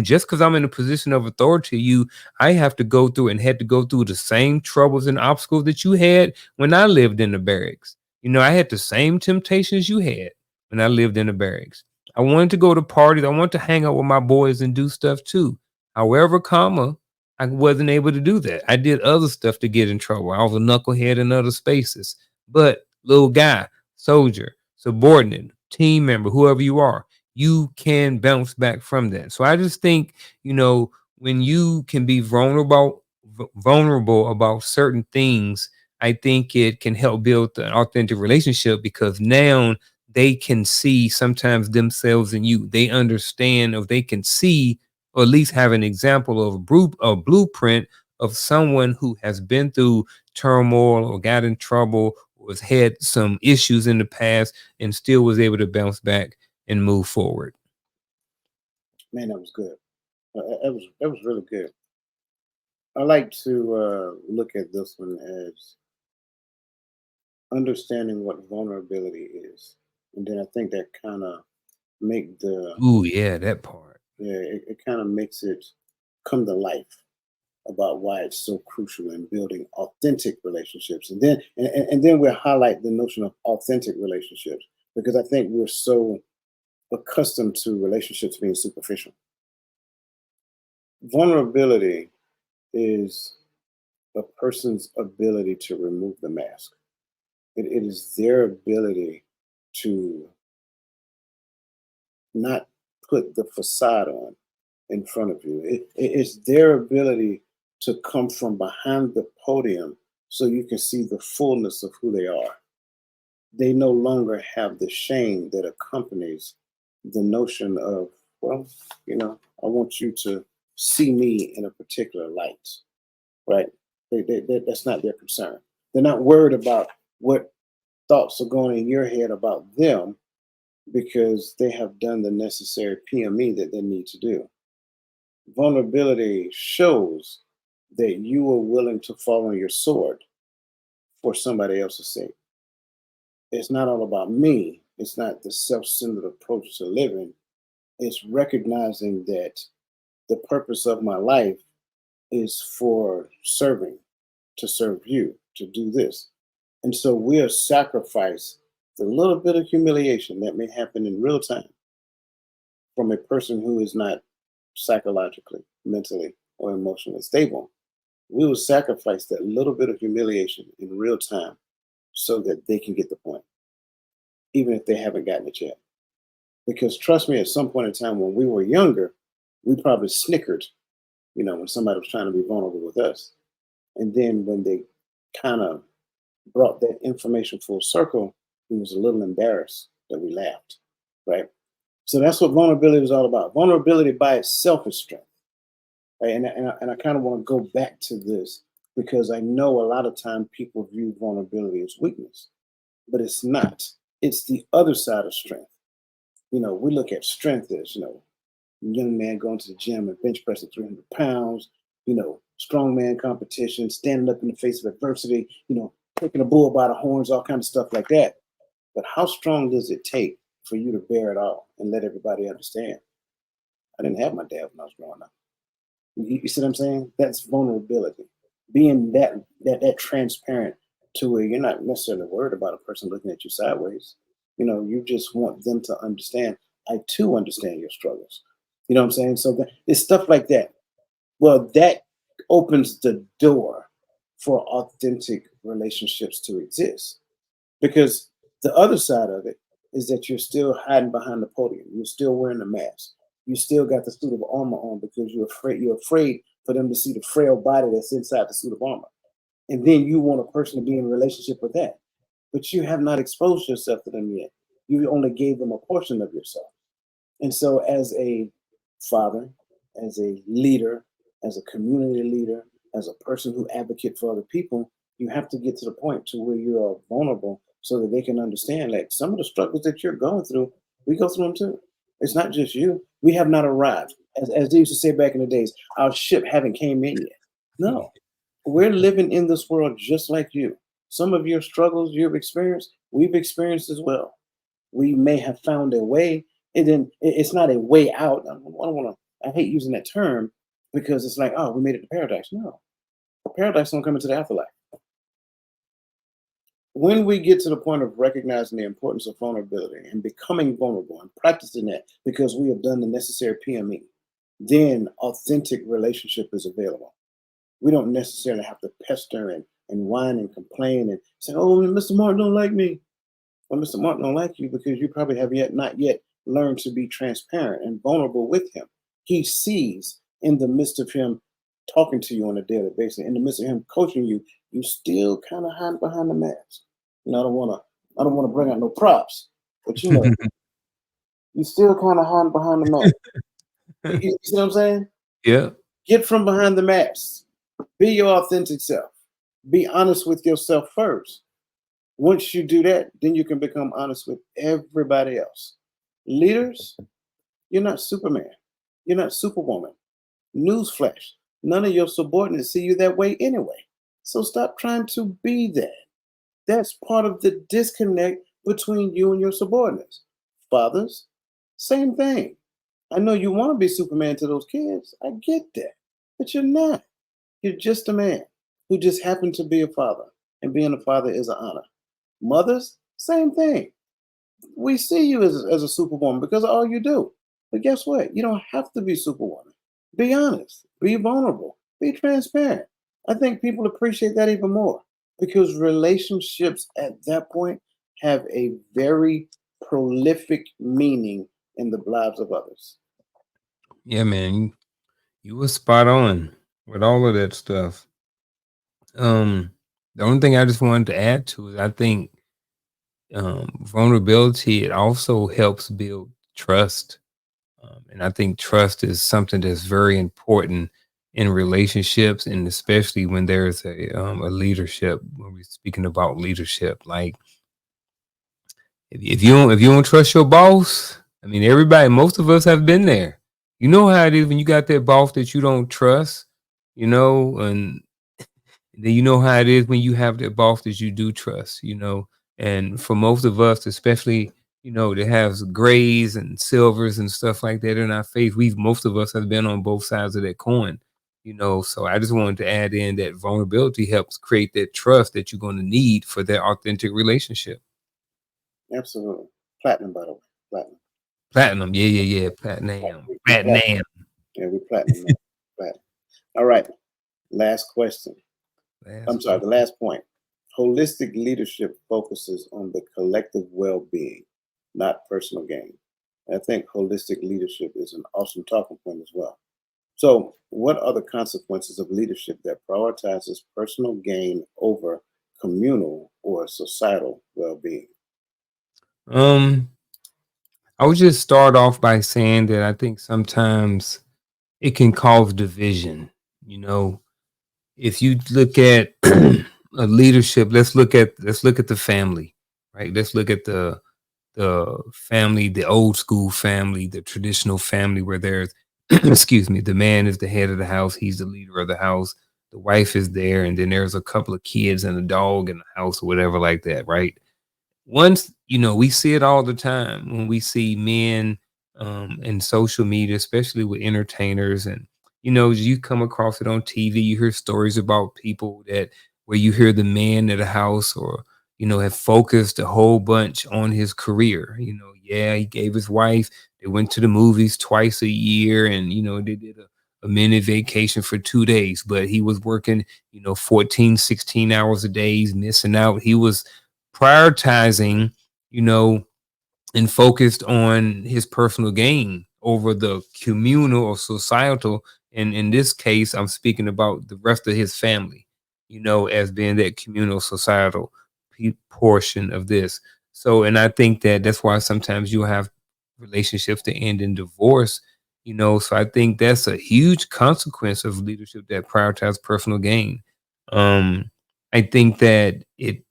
Just because I'm in a position of authority, I have to go through and had to go through the same troubles and obstacles that you had when I lived in the barracks. I had the same temptations you had when I lived in the barracks. I wanted to go to parties. I wanted to hang out with my boys and do stuff too. However, I wasn't able to do that. I did other stuff to get in trouble. I was a knucklehead in other spaces. But little guy, soldier, subordinate, team member, whoever you are, you can bounce back from that. So I just think, when you can be vulnerable about certain things, I think it can help build an authentic relationship because now they can see sometimes themselves in you. They understand or they can see or at least have an example of a blueprint of someone who has been through turmoil or got in trouble or has had some issues in the past and still was able to bounce back and move forward. Man, that was good. That was really good. I like to look at this one as understanding what vulnerability is, and then I think that kind of make the Ooh, yeah, that part. yeah it kind of makes it come to life about why it's so crucial in building authentic relationships, and then we'll highlight the notion of authentic relationships because I think we're so accustomed to relationships being superficial. Vulnerability is a person's ability to remove the mask. It is their ability to not put the facade on in front of you. It's their ability to come from behind the podium so you can see the fullness of who they are. They no longer have the shame that accompanies the notion of, well, I want you to see me in a particular light, right? That's not their concern. They're not worried about what thoughts are going in your head about them because they have done the necessary PME that they need to do. Vulnerability shows that you are willing to fall on your sword for somebody else's sake. It's not all about me. It's not the self-centered approach to living. It's recognizing that the purpose of my life is for serving, to serve you, to do this. And so we'll sacrifice the little bit of humiliation that may happen in real time from a person who is not psychologically, mentally, or emotionally stable. We will sacrifice that little bit of humiliation in real time so that they can get the point, even if they haven't gotten it yet. Because trust me, at some point in time when we were younger, we probably snickered, when somebody was trying to be vulnerable with us. And then when they kind of brought that information full circle, we was a little embarrassed that we laughed, right? So that's what vulnerability is all about. Vulnerability by itself is strength. Right? And I kind of want to go back to this because I know a lot of time people view vulnerability as weakness, but it's not. It's the other side of strength. We look at strength as, young man going to the gym and bench pressing 300 pounds, strongman competition, standing up in the face of adversity, taking a bull by the horns, all kinds of stuff like that. But how strong does it take for you to bear it all and let everybody understand? I didn't have my dad when I was growing up. You see what I'm saying? That's vulnerability. Being that transparent to where you're not necessarily worried about a person looking at you sideways. You just want them to understand. I too understand your struggles. You know what I'm saying? So it's stuff like that. Well, that opens the door for authentic relationships to exist. Because the other side of it is that you're still hiding behind the podium. You're still wearing the mask. You still got the suit of armor on because you're afraid for them to see the frail body that's inside the suit of armor. And then you want a person to be in a relationship with that. But you have not exposed yourself to them yet. You only gave them a portion of yourself. And so as a father, as a leader, as a community leader, as a person who advocates for other people, you have to get to the point to where you are vulnerable so that they can understand like some of the struggles that you're going through, we go through them too. It's not just you. We have not arrived. As they used to say back in the days, our ship haven't came in yet. No, we're living in this world just like you. Some of your struggles you've experienced, we've experienced as well. We may have found a way, and then it's not a way out. I don't want to. I hate using that term because it's like, oh, we made it to paradise. No, paradise don't come into the afterlife. When we get to the point of recognizing the importance of vulnerability and becoming vulnerable and practicing that because we have done the necessary PME, then authentic relationship is available. We don't necessarily have to pester and whine and complain and say, oh, Mr. Martin don't like me. Well, Mr. Martin don't like you because you probably have not yet learned to be transparent and vulnerable with him. He sees in the midst of him talking to you on a daily basis, in the midst of him coaching you, you still kind of hide behind the mask. I don't want to bring out no props, but you still kind of hide behind the mask. You see what I'm saying? Yeah. Get from behind the mask. Be your authentic self. Be honest with yourself first. Once you do that, then you can become honest with everybody else. Leaders, you're not Superman. You're not Superwoman. Newsflash, none of your subordinates see you that way anyway. So stop trying to be that. That's part of the disconnect between you and your subordinates. Fathers, same thing. I know you want to be Superman to those kids. I get that. But you're not. You're just a man who just happened to be a father. And being a father is an honor. Mothers, same thing. We see you as a superwoman because of all you do. But guess what? You don't have to be superwoman. Be honest, be vulnerable, be transparent. I think people appreciate that even more because relationships at that point have a very prolific meaning in the lives of others. Yeah, man, you were spot on with all of that stuff. Um, the only thing I just wanted to add to is I think vulnerability, it also helps build trust. And I think trust is something that's very important in relationships, and especially when there's a leadership. When we're speaking about leadership, like if you don't trust your boss, I mean, everybody, most of us have been there. You know how it is when you got that boss that you don't trust, and then you know how it is when you have that boss that you do trust, and for most of us, especially, that has grays and silvers and stuff like that in our face, most of us have been on both sides of that coin, so I just wanted to add in that vulnerability helps create that trust that you're going to need for that authentic relationship. Absolutely. Platinum, by the way. Platinum. Platinum, yeah, yeah, yeah, platinum, We platinum. platinum. Yeah, we platinum now. Platinum. All right. Last question. I'm Last sorry, one. the last point. Holistic leadership focuses on the collective well being, not personal gain. And I think holistic leadership is an awesome talking point as well. So, what are the consequences of leadership that prioritizes personal gain over communal or societal well being? Um, I would just start off by saying that I think sometimes it can cause division. You know, if you look at a leadership, let's look at the family, right? Let's look at the family, the old school family, the traditional family where there's excuse me, the man is the head of the house, he's the leader of the house, the wife is there, and then there's a couple of kids and a dog in the house or whatever like that, right? Once we see it all the time when we see men in social media, especially with entertainers, and you come across it on TV. You hear stories about people that where you hear the man of the house, or have focused a whole bunch on his career. Yeah, he gave his wife, they went to the movies twice a year, and they did a mini vacation for 2 days, but he was working 14, 16 hours a day. He's missing out. He was prioritizing, you know, and focused on his personal gain over the communal or societal. And in this case, I'm speaking about the rest of his family, as being that communal societal portion of this. So, and I think that that's why sometimes you have relationships that end in divorce. So I think that's a huge consequence of leadership that prioritize personal gain. Um, I think that it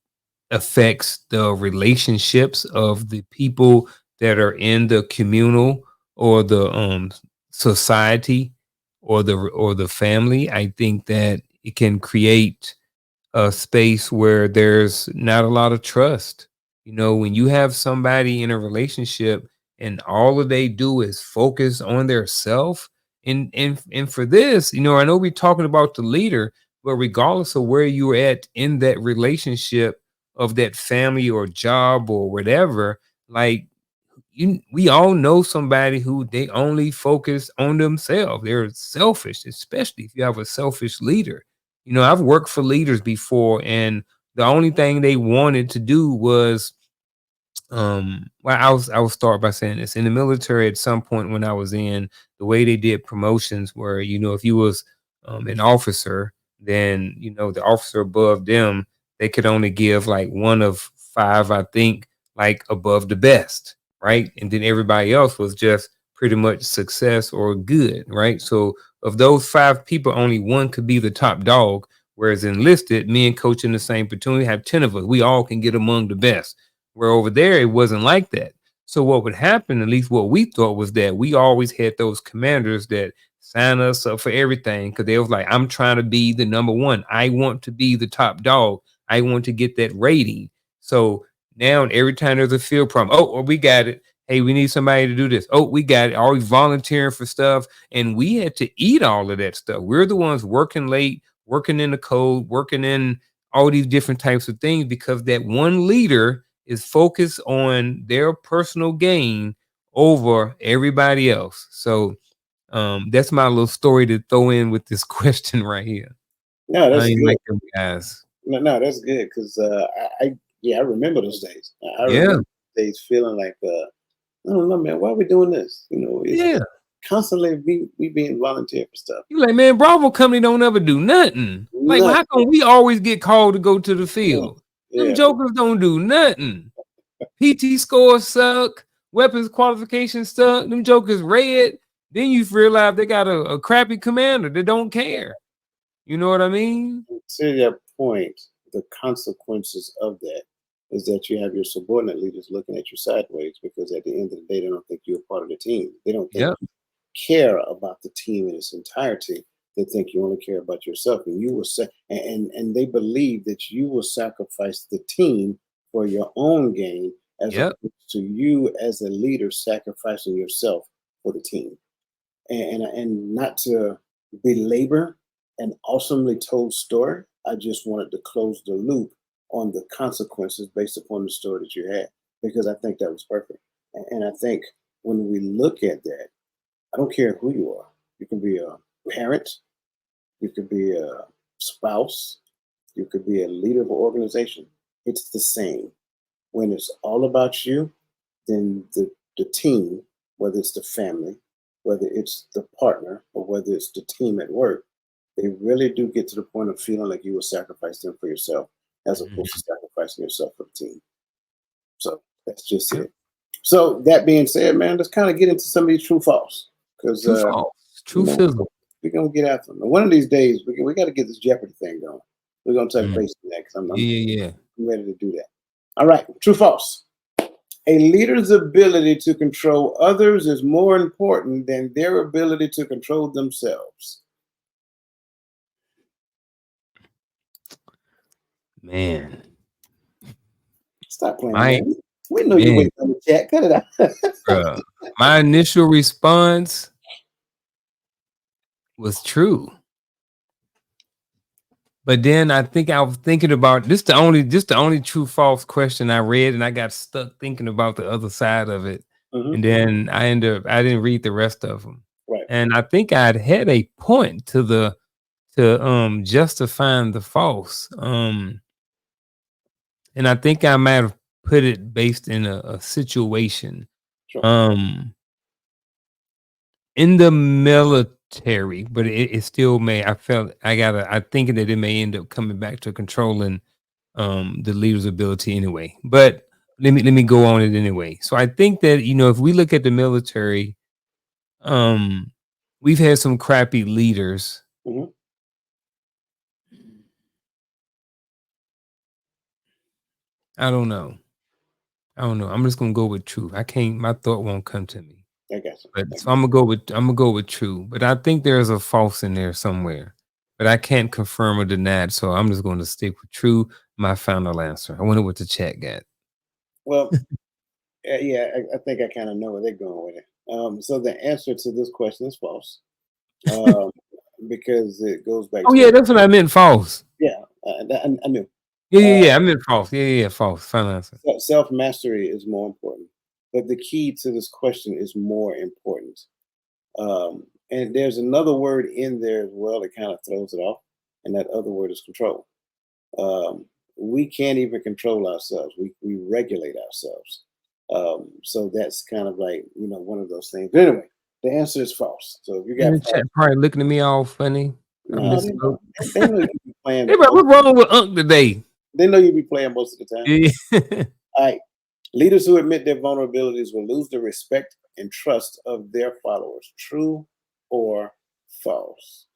affects the relationships of the people that are in the communal or the society or the family. I think that it can create a space where there's not a lot of trust. When you have somebody in a relationship and all that they do is focus on their self, and for this, I know we're talking about the leader, but regardless of where you're at in that relationship of that family or job or whatever, like we all know somebody who they only focus on themselves. They're selfish, especially if you have a selfish leader. I've worked for leaders before, and the only thing they wanted to do was well, I will start by saying this. In the military, at some point when I was in, the way they did promotions were, if you was an officer, then the officer above them, they could only give like one of five, I think, like above the best, right? And then everybody else was just pretty much success or good, right? So of those five people, only one could be the top dog. Whereas enlisted, me and coach in the same platoon, we have 10 of us. We all can get among the best, where over there, it wasn't like that. So what would happen, at least what we thought, was that we always had those commanders that sign us up for everything because they was like, I'm trying to be the number one. I want to be the top dog. I want to get that rating. So now every time there's a field problem, oh, we got it. Hey, we need somebody to do this. Oh, we got it. Always volunteering for stuff. And we had to eat all of that stuff. We're the ones working late, working in the code, working in all these different types of things because that one leader is focused on their personal gain over everybody else. So that's my little story to throw in with this question right here. No, I that's ain't good. like them guys. No, that's good because yeah, I remember those days. I Yeah, remember days feeling like I don't know, man, why are we doing this? yeah. It's constantly we being volunteer for stuff. You like, man, Bravo Company don't ever do nothing. Like, well, how Nothing. come we always get called to go to the Yeah. field? Them Yeah. jokers don't do nothing. PT scores suck. Weapons qualifications suck. Them jokers red. Then you realize they got a crappy commander that don't care. You know what I mean? To that point, the consequences of that is that you have your subordinate leaders looking at you sideways because at the end of the day, they don't think you're a part of the team. They don't think Yep. you care about the team in its entirety. They think you only care about yourself, and you will say, and they believe that you will sacrifice the team for your own gain, as Yep. opposed to you as a leader sacrificing yourself for the team. And not to belabor an awesomely told story, I just wanted to close the loop on the consequences based upon the story that you had because I think that was perfect. And I think when we look at that, I don't care who you are. You can be a parent, you could be a spouse, you could be a leader of an organization. It's the same. When it's all about you, then the team, whether it's the family, whether it's the partner, or whether it's the team at work, they really do get to the point of feeling like you will sacrifice them for yourself as opposed to Mhm. sacrificing yourself for the team. So that's just Yep. it. So that being said, man, let's kind of get into some of these true false because True false. you True know fizzle. we're gonna get after them. And one of these days, we got to get this Jeopardy thing going. We're gonna touch Mm. base on that because Yeah, yeah, yeah. I'm ready to do that. All right, true false. A leader's ability to control others is more important than their ability to control themselves. Man. Stop playing, My man. We know you man, waiting on the chat. Cut it out. bruh. My initial response was true. But then I think I was thinking about this the only true false question I read, and I got stuck thinking about the other side of it. Hmm. And then I didn't read the rest of them. Right. And I think I'd had a point to justifying the false. And I think I might have put it based in a situation. Sure. Um in the military, but it still may I think that it may end up coming back to controlling the leader's ability anyway. But let me go on it anyway. So I think that, if we look at the military, um we've had some crappy leaders. Hmm. I don't know. I don't know. I'm just gonna go with true. I can't my thought won't come to me. I got you. But I so got I'm gonna go with true. But I think there's a false in there somewhere. But I can't confirm or deny it. So I'm just gonna stick with true, my final answer. I wonder what the chat got. Well, yeah, I think I kind of know where they're going with it. So the answer to this question is false, um, because it goes back Oh to yeah, that's what I meant. False. yeah. I knew. Yeah, yeah, Uh, yeah. I meant false. Yeah, yeah, yeah. False. Final answer. Self mastery is more important, but the key to this question is more important. And there's another word in there as well that kind of throws it off, and that other word is control. We can't even control ourselves. We regulate ourselves. So that's kind of like one of those things. But anyway, the answer is false. So if you In got the false, chat, probably looking at me all funny. I no, they misspoke. know. They know you be Hey, playing bro, most. what's wrong with Unc today? They know you be playing most of the time. Yeah. All right. Leaders who admit their vulnerabilities will lose the respect and trust of their followers. True or false?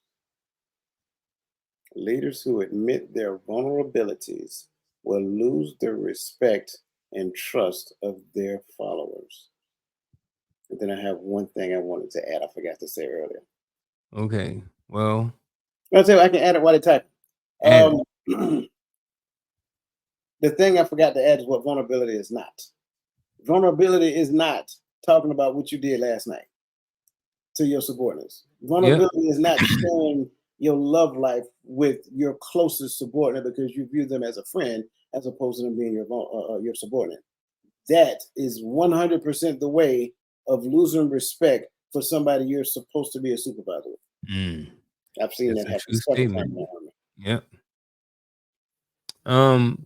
Leaders who admit their vulnerabilities will lose the respect and trust of their followers. And then I have one thing I wanted to add. I forgot to say earlier. Okay. Well, I'll tell you, I can add it while they type. add it. Um, the thing I forgot to add is what vulnerability is not. Vulnerability is not talking about what you did last night to your subordinates. Yep. Vulnerability is not showing your love life with your closest subordinate because you view them as a friend as opposed to them being your subordinate. That is 100% the way of losing respect for somebody you're supposed to be a supervisor with. Mm, I've seen that's that a happen true several times statement. in my army. Yep.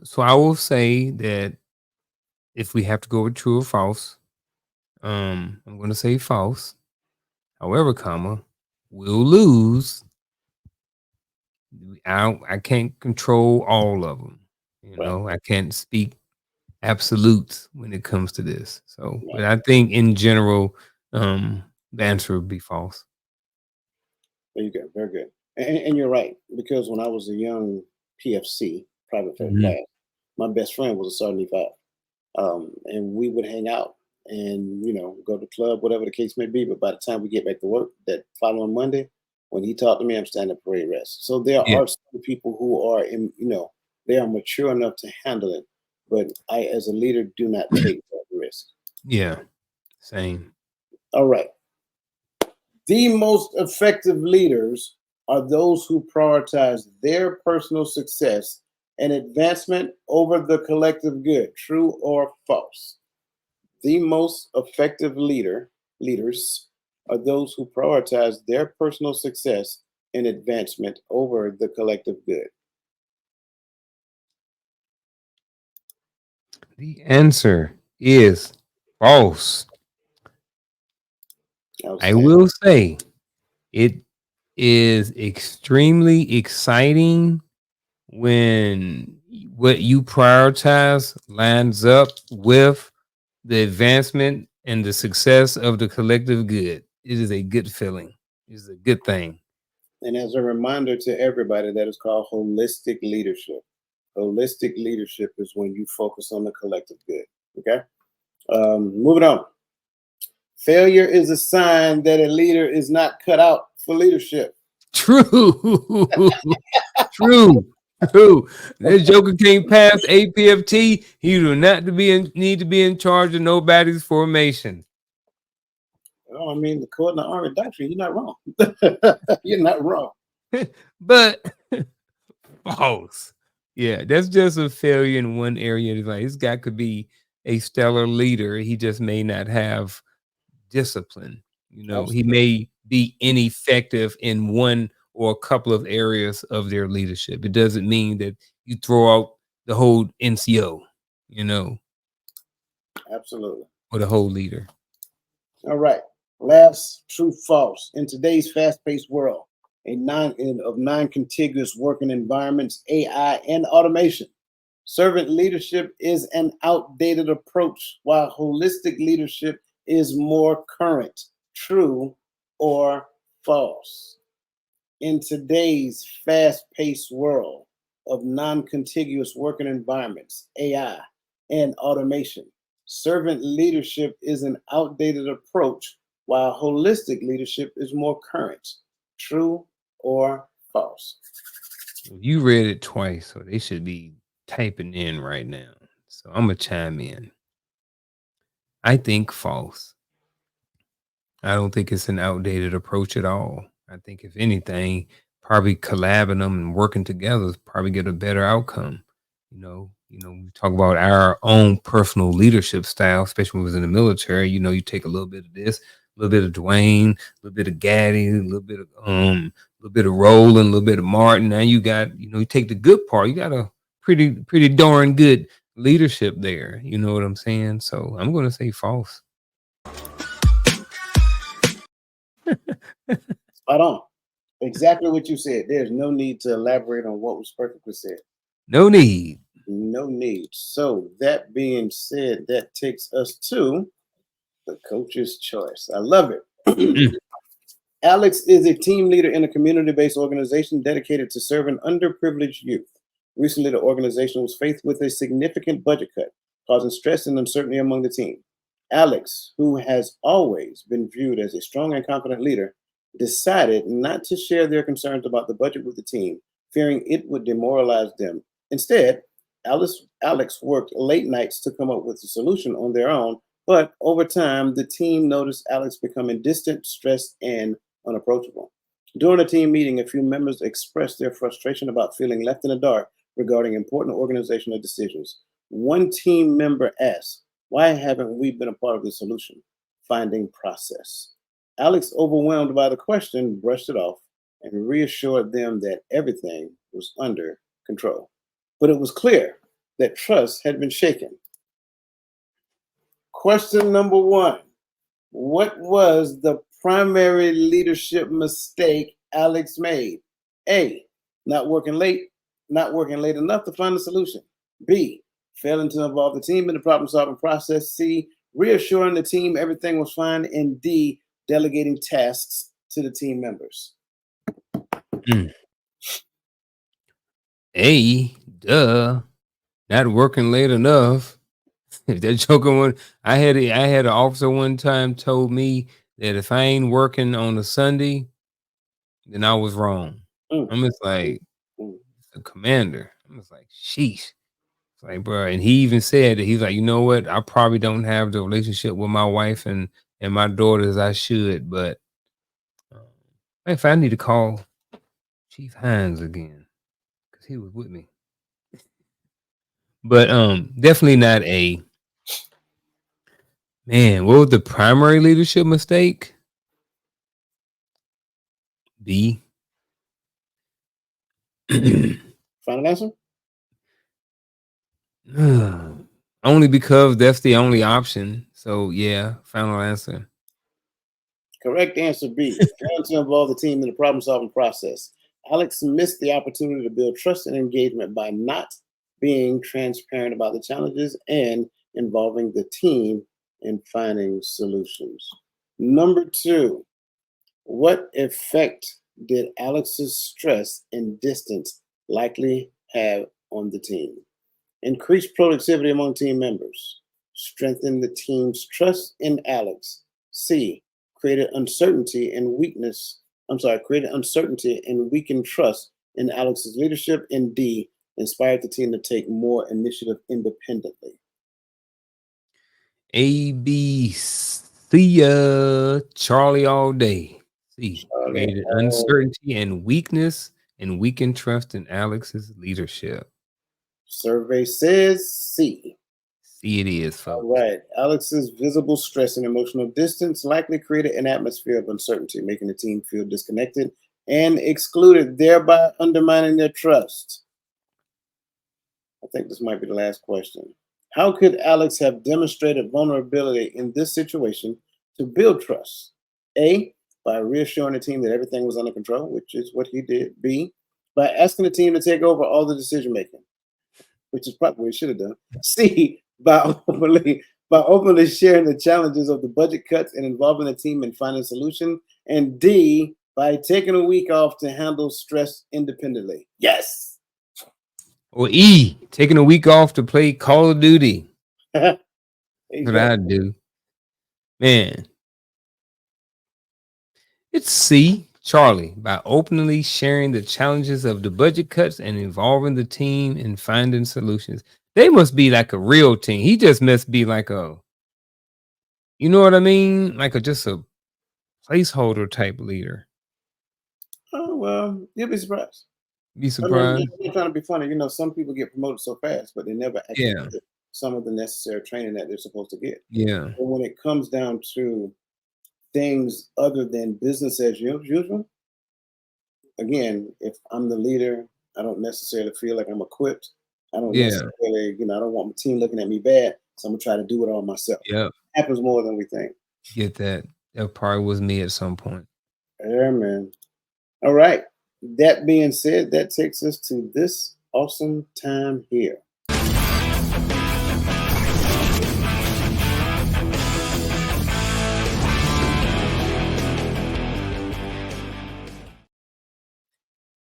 So I will say that if we have to go with true or false, I'm going to say false. However, comma, we'll lose. I can't control all of them. You Right, know, I can't speak absolutes when it comes to this. So, but right. I think in general, the answer would be false. There you go. Very good. And you're right, because when I was a young PFC, private first Mhm. class, my best friend was a Sergeant E5. And we would hang out and, go to the club, whatever the case may be. But by the time we get back to work that following Monday, when he talked to me, I'm standing at parade rest. So there Yeah, are some people who are they are mature enough to handle it. But I, as a leader, do not take that risk. yeah, same. All right. The most effective leaders are those who prioritize their personal success and advancement over the collective good. True or false? The most effective leaders are those who prioritize their personal success and advancement over the collective good. The answer is false. I Outstanding. will say it is extremely exciting when what you prioritize lines up with the advancement and the success of the collective good. It is a good feeling. It is a good thing. And as a reminder to everybody, that is called holistic leadership. Holistic leadership is when you focus on the collective good. Okay. Moving on. Failure is a sign that a leader is not cut out for leadership. True. True. True. That Joker can't pass APFT. He do not to be need to be in charge of nobody's formation. Well, I mean, according to Army doctrine, you're not wrong. You're not wrong. But false. Yeah, that's just a failure in one area. It's like this guy could be a stellar leader. He just may not have discipline. You know, he Absolutely. may be ineffective in one or a couple of areas of their leadership. It doesn't mean that you throw out the whole NCO, you know, Absolutely. or the whole leader. All right. Last true false. In today's fast-paced world, of non-contiguous working environments, AI, and automation, servant leadership is an outdated approach, while holistic leadership is more current. True or false? In today's fast-paced world of non-contiguous working environments, AI, and automation, servant leadership is an outdated approach, while holistic leadership is more current. True or false? You read it twice, so they should be typing in right now. So I'm gonna chime in. I think false. I don't think it's an outdated approach at all. I think if anything, probably collabing them and working together is probably get a better outcome. We talk about our own personal leadership style, especially when we was in the military. You take a little bit of this, a little bit of Dwayne, a little bit of Gaddy, a little bit of Roland, a little bit of Martin. Now you got, you take the good part. You got a pretty darn good leadership there. You know what I'm saying? So I'm gonna say false. Spot on. Exactly what you said. There's no need to elaborate on what was perfectly said. No need. No need. So, that being said, that takes us to the coach's choice. I love it. Mm. Alex is a team leader in a community based organization dedicated to serving underprivileged youth. Recently, the organization was faced with a significant budget cut, causing stress and uncertainty among the team. Alex, who has always been viewed as a strong and confident leader, decided not to share their concerns about the budget with the team, fearing it would demoralize them. Instead, Alex worked late nights to come up with a solution on their own, but over time, the team noticed Alex becoming distant, stressed, and unapproachable. During a team meeting, a few members expressed their frustration about feeling left in the dark regarding important organizational decisions. One team member asked, "Why haven't we been a part of the solution finding process?" Alex, overwhelmed by the question, brushed it off and reassured them that everything was under control. But it was clear that trust had been shaken. Question number one: what was the primary leadership mistake Alex made? A, not working late, not working late enough to find a solution. B, failing to involve the team in the problem solving process. C, reassuring the team everything was fine. And D, delegating tasks to the team members. Mm. Duh, not working late enough. If that joker one, I had an officer one time told me that if I ain't working on a Sunday, then I was wrong. Mm, I'm just mm, like mm. the commander. I'm just like, sheesh. It's like, bro, and he even said that he's like, you know what? I probably don't have the relationship with my wife and my daughters I should, but um, if I need to call Chief Hines again because he was with me, but definitely not a man. What was the primary leadership mistake? B. Final answer? Only because that's the only option. So yeah, final answer. Correct answer B, failing to involve the team in the problem solving process. Alex missed the opportunity to build trust and engagement by not being transparent about the challenges and involving the team in finding solutions. Number two, what effect did Alex's stress and distance likely have on the team? Increase productivity among team members. Strengthen the team's trust in Alex. C. Created uncertainty and weakness. Created uncertainty and weakened trust in Alex's leadership. And D. Inspired the team to take more initiative independently. A B see ya Charlie all day. C Okay. created uncertainty and weakness and weakened trust in Alex's leadership. Survey says C. C it is, All folks. right. Alex's visible stress and emotional distance likely created an atmosphere of uncertainty, making the team feel disconnected and excluded, thereby undermining their trust. I think this might be the last question. How could Alex have demonstrated vulnerability in this situation to build trust? A, by reassuring the team that everything was under control, which is what he did. B, by asking the team to take over all the decision making, which is probably what he should have done. C, by openly sharing the challenges of the budget cuts and involving the team in finding a solution. And D, by taking a week off to handle stress independently. Yes. Or E, taking a week off to play Call of Duty. There That's you what go. I do. Man. It's C, Charlie, by openly sharing the challenges of the budget cuts and involving the team in finding solutions. They must be like a real team. He just must be like a, you know what I mean? Like just a placeholder type leader. Oh, well, you'll be surprised. Be I mean, surprised. they're trying to be funny. Some people get promoted so fast, but they never actually Yeah. get some of the necessary training that they're supposed to get. Yeah. But when it comes down to things other than business as usual, again, if I'm the leader, I don't necessarily feel like I'm equipped. I don't Yeah. necessarily, I don't want my team looking at me bad. So I'm gonna try to do it all myself. Yep. Happens more than we think. Get that. That probably was me at some point. Yeah, man. All right. That being said, that takes us to this awesome time here.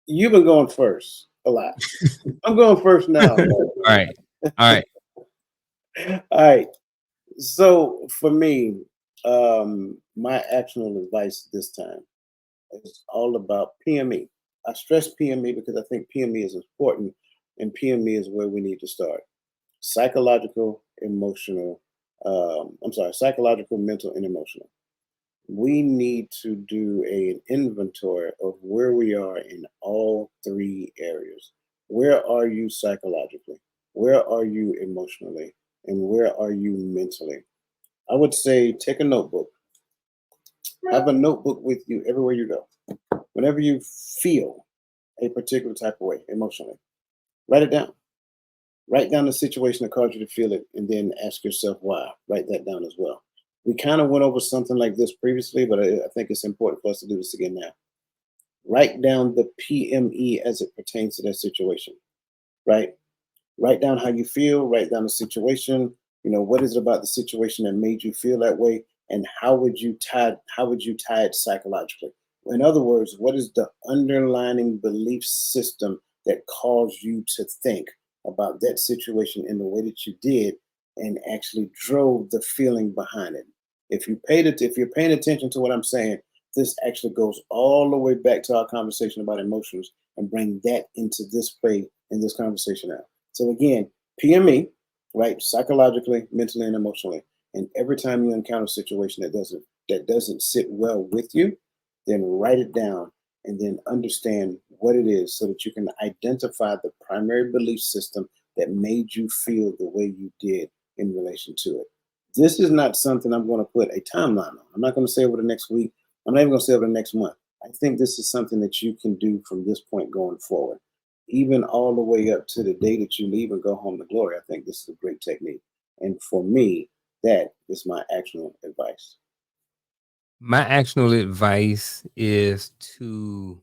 You've been going first a lot. I'm going first now. All right. All right. All right. So for me, my actionable advice this time is all about PME. I stress PME because I think PME is important, and PME is where we need to start. Psychological, emotional. Psychological, mental, and emotional. we need to do an inventory of where we are in all three areas. Where are you psychologically? Where are you emotionally? And where are you mentally? I would say take a notebook. Have a notebook with you everywhere you go. Whenever you feel a particular type of way emotionally, write it down. Write down the situation that caused you to feel it, and then ask yourself why. Write that down as well. We kind of went over something like this previously, but I think it's important for us to do this again now. Write down the PME as it pertains to that situation, right? Write down how you feel, write down the situation. What is it about the situation that made you feel that way, and how would you tie it psychologically? In other words, what is the underlying belief system that caused you to think about that situation in the way that you did, and actually drove the feeling behind it? If you're paying attention to what I'm saying, this actually goes all the way back to our conversation about emotions, and bring that into this play in this conversation now. So again, PME, right? Psychologically, mentally, and emotionally. And every time you encounter a situation that doesn't sit well with you, then write it down, and then understand what it is, so that you can identify the primary belief system that made you feel the way you did in relation to it. This is not something I'm going to put a timeline on. I'm not going to say over the next week. I'm not even going to say over the next month. I think this is something that you can do from this point going forward, even all the way up to the day that you leave and go home to glory. I think this is a great technique. And for me, that is my actual advice. My actual advice is to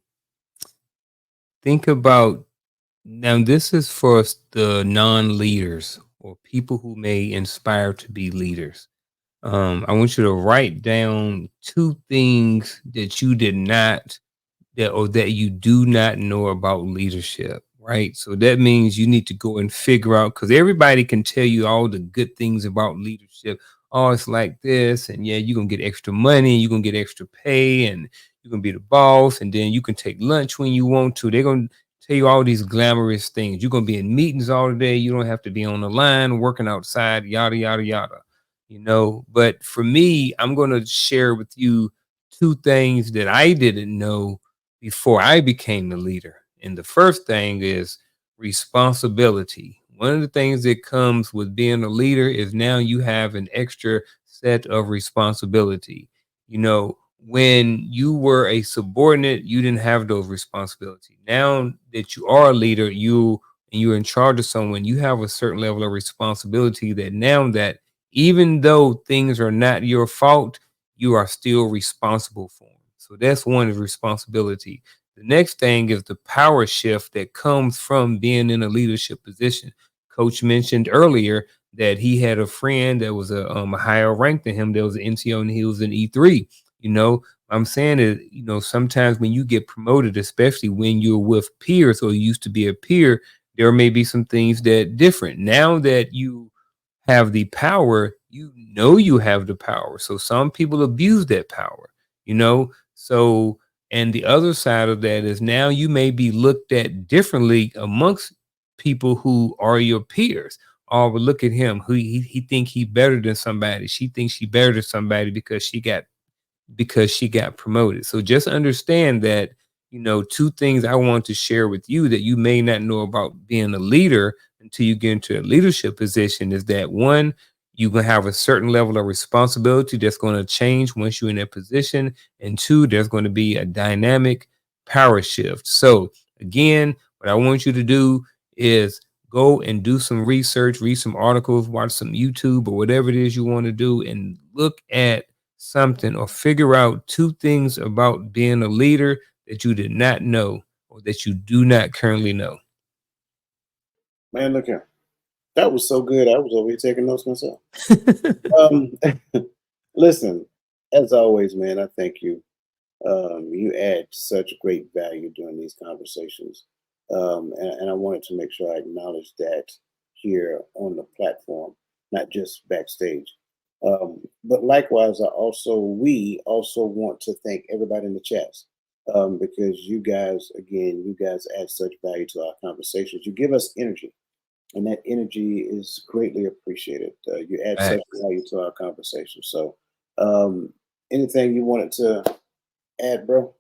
think about, now this is for the non-leaders or people who may inspire to be leaders. I want you to write down two things that you did not that or that you do not know about leadership, right? So that means you need to go and figure out, because everybody can tell you all the good things about leadership. Oh, it's like this, and yeah, you're gonna get extra money, you're gonna get extra pay, and you're gonna be the boss, and then you can take lunch when you want to. They're gonna tell you all these glamorous things. You're gonna be in meetings all day, you don't have to be on the line working outside, yada yada yada. But for me, I'm gonna share with you two things that I didn't know before I became the leader. And the first thing is responsibility. One of the things that comes with being a leader is now you have an extra set of responsibility. When you were a subordinate, you didn't have those responsibilities. Now that you are a leader, you're in charge of someone, you have a certain level of responsibility that now that even though things are not your fault, you are still responsible for them. So that's one is responsibility. The next thing is the power shift that comes from being in a leadership position. Coach mentioned earlier that he had a friend that was a higher rank than him. That was an NCO and he was an E3. You know, I'm saying that, sometimes when you get promoted, especially when you're with peers or you used to be a peer, there may be some things that different. Now that you have the power, you have the power. So some people abuse that power, you know. So, and the other side of that is now you may be looked at differently amongst people who are your peers. Oh, but look at him. He think he better than somebody. She thinks she better than somebody because she got promoted. So just understand that, two things I want to share with you that you may not know about being a leader until you get into a leadership position is that one, you're going to have a certain level of responsibility that's going to change once you're in that position. And two, there's going to be a dynamic power shift. So again, what I want you to do is go and do some research, read some articles, watch some YouTube or whatever it is you want to do, and look at something or figure out two things about being a leader that you did not know or that you do not currently know. Man, look here. That was so good. I was over here taking notes myself. Um, Listen, as always, man, I thank you. You add such great value during these conversations. And I wanted to make sure I acknowledge that here on the platform, not just backstage. But likewise, we also want to thank everybody in the chats, because you guys add such value to our conversations. You give us energy, and that energy is greatly appreciated. You add such Facts. value to our conversation. So, um, Anything you wanted to add, bro?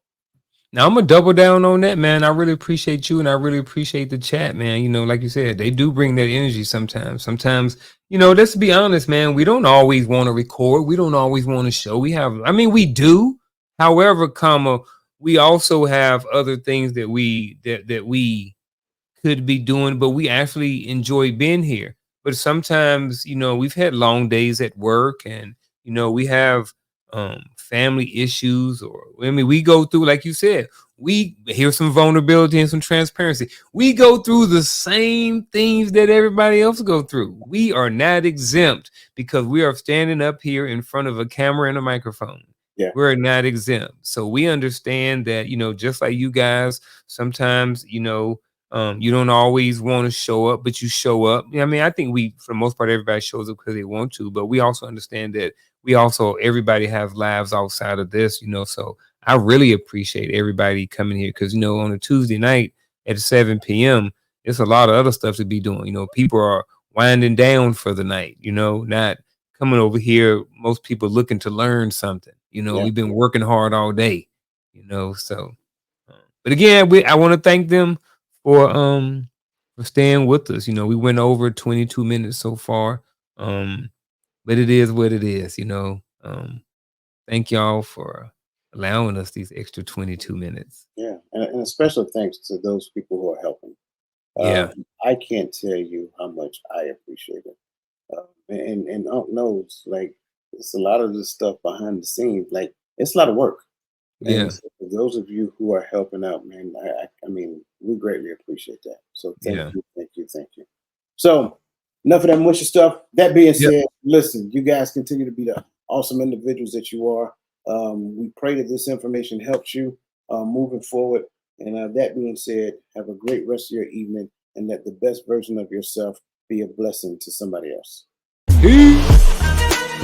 Now I'm gonna double down on that, man. I really appreciate you, and I really appreciate the chat, man. You know, like you said, they do bring that energy sometimes. Sometimes, you know, let's be honest, man. We don't always want to record. We don't always want to show. We have, I mean, we do. However, comma, we also have other things that we could be doing, but we actually enjoy being here. But sometimes, you know, we've had long days at work, and you know, we have family issues, or I mean, we go through, like you said, we here's some vulnerability and some transparency. We go through the same things that everybody else go through. We are not exempt because we are standing up here in front of a camera and a microphone. Yeah. We're not exempt. So we understand that, you know, just like you guys, sometimes, you know, you don't always want to show up, but you show up. I mean, I think we, for the most part, everybody shows up because they want to, but we also understand that everybody has lives outside of this, you know. So I really appreciate everybody coming here because, you know, on a Tuesday night at 7 p.m., it's a lot of other stuff to be doing. You know, people are winding down for the night, you know, not coming over here. Most people looking to learn something. You know, Yeah. we've been working hard all day, you know, so. But again, I want to thank them for staying with us. You know, we went over 22 minutes so far. But it is what it is, you know. Thank y'all for allowing us these extra 22 minutes. Yeah. And a special thanks to those people who are helping. Yeah. I can't tell you how much I appreciate it. And Unc knows, like, it's a lot of the stuff behind the scenes. Like, it's a lot of work. And Yeah. so for those of you who are helping out, man, I mean, we greatly appreciate that. So thank Yeah. you, thank you, thank you. So enough of that mushy stuff. That being Yep. said, listen, you guys continue to be the awesome individuals that you are. We pray that this information helps you moving forward. And that being said, have a great rest of your evening, and let the best version of yourself be a blessing to somebody else. Peace.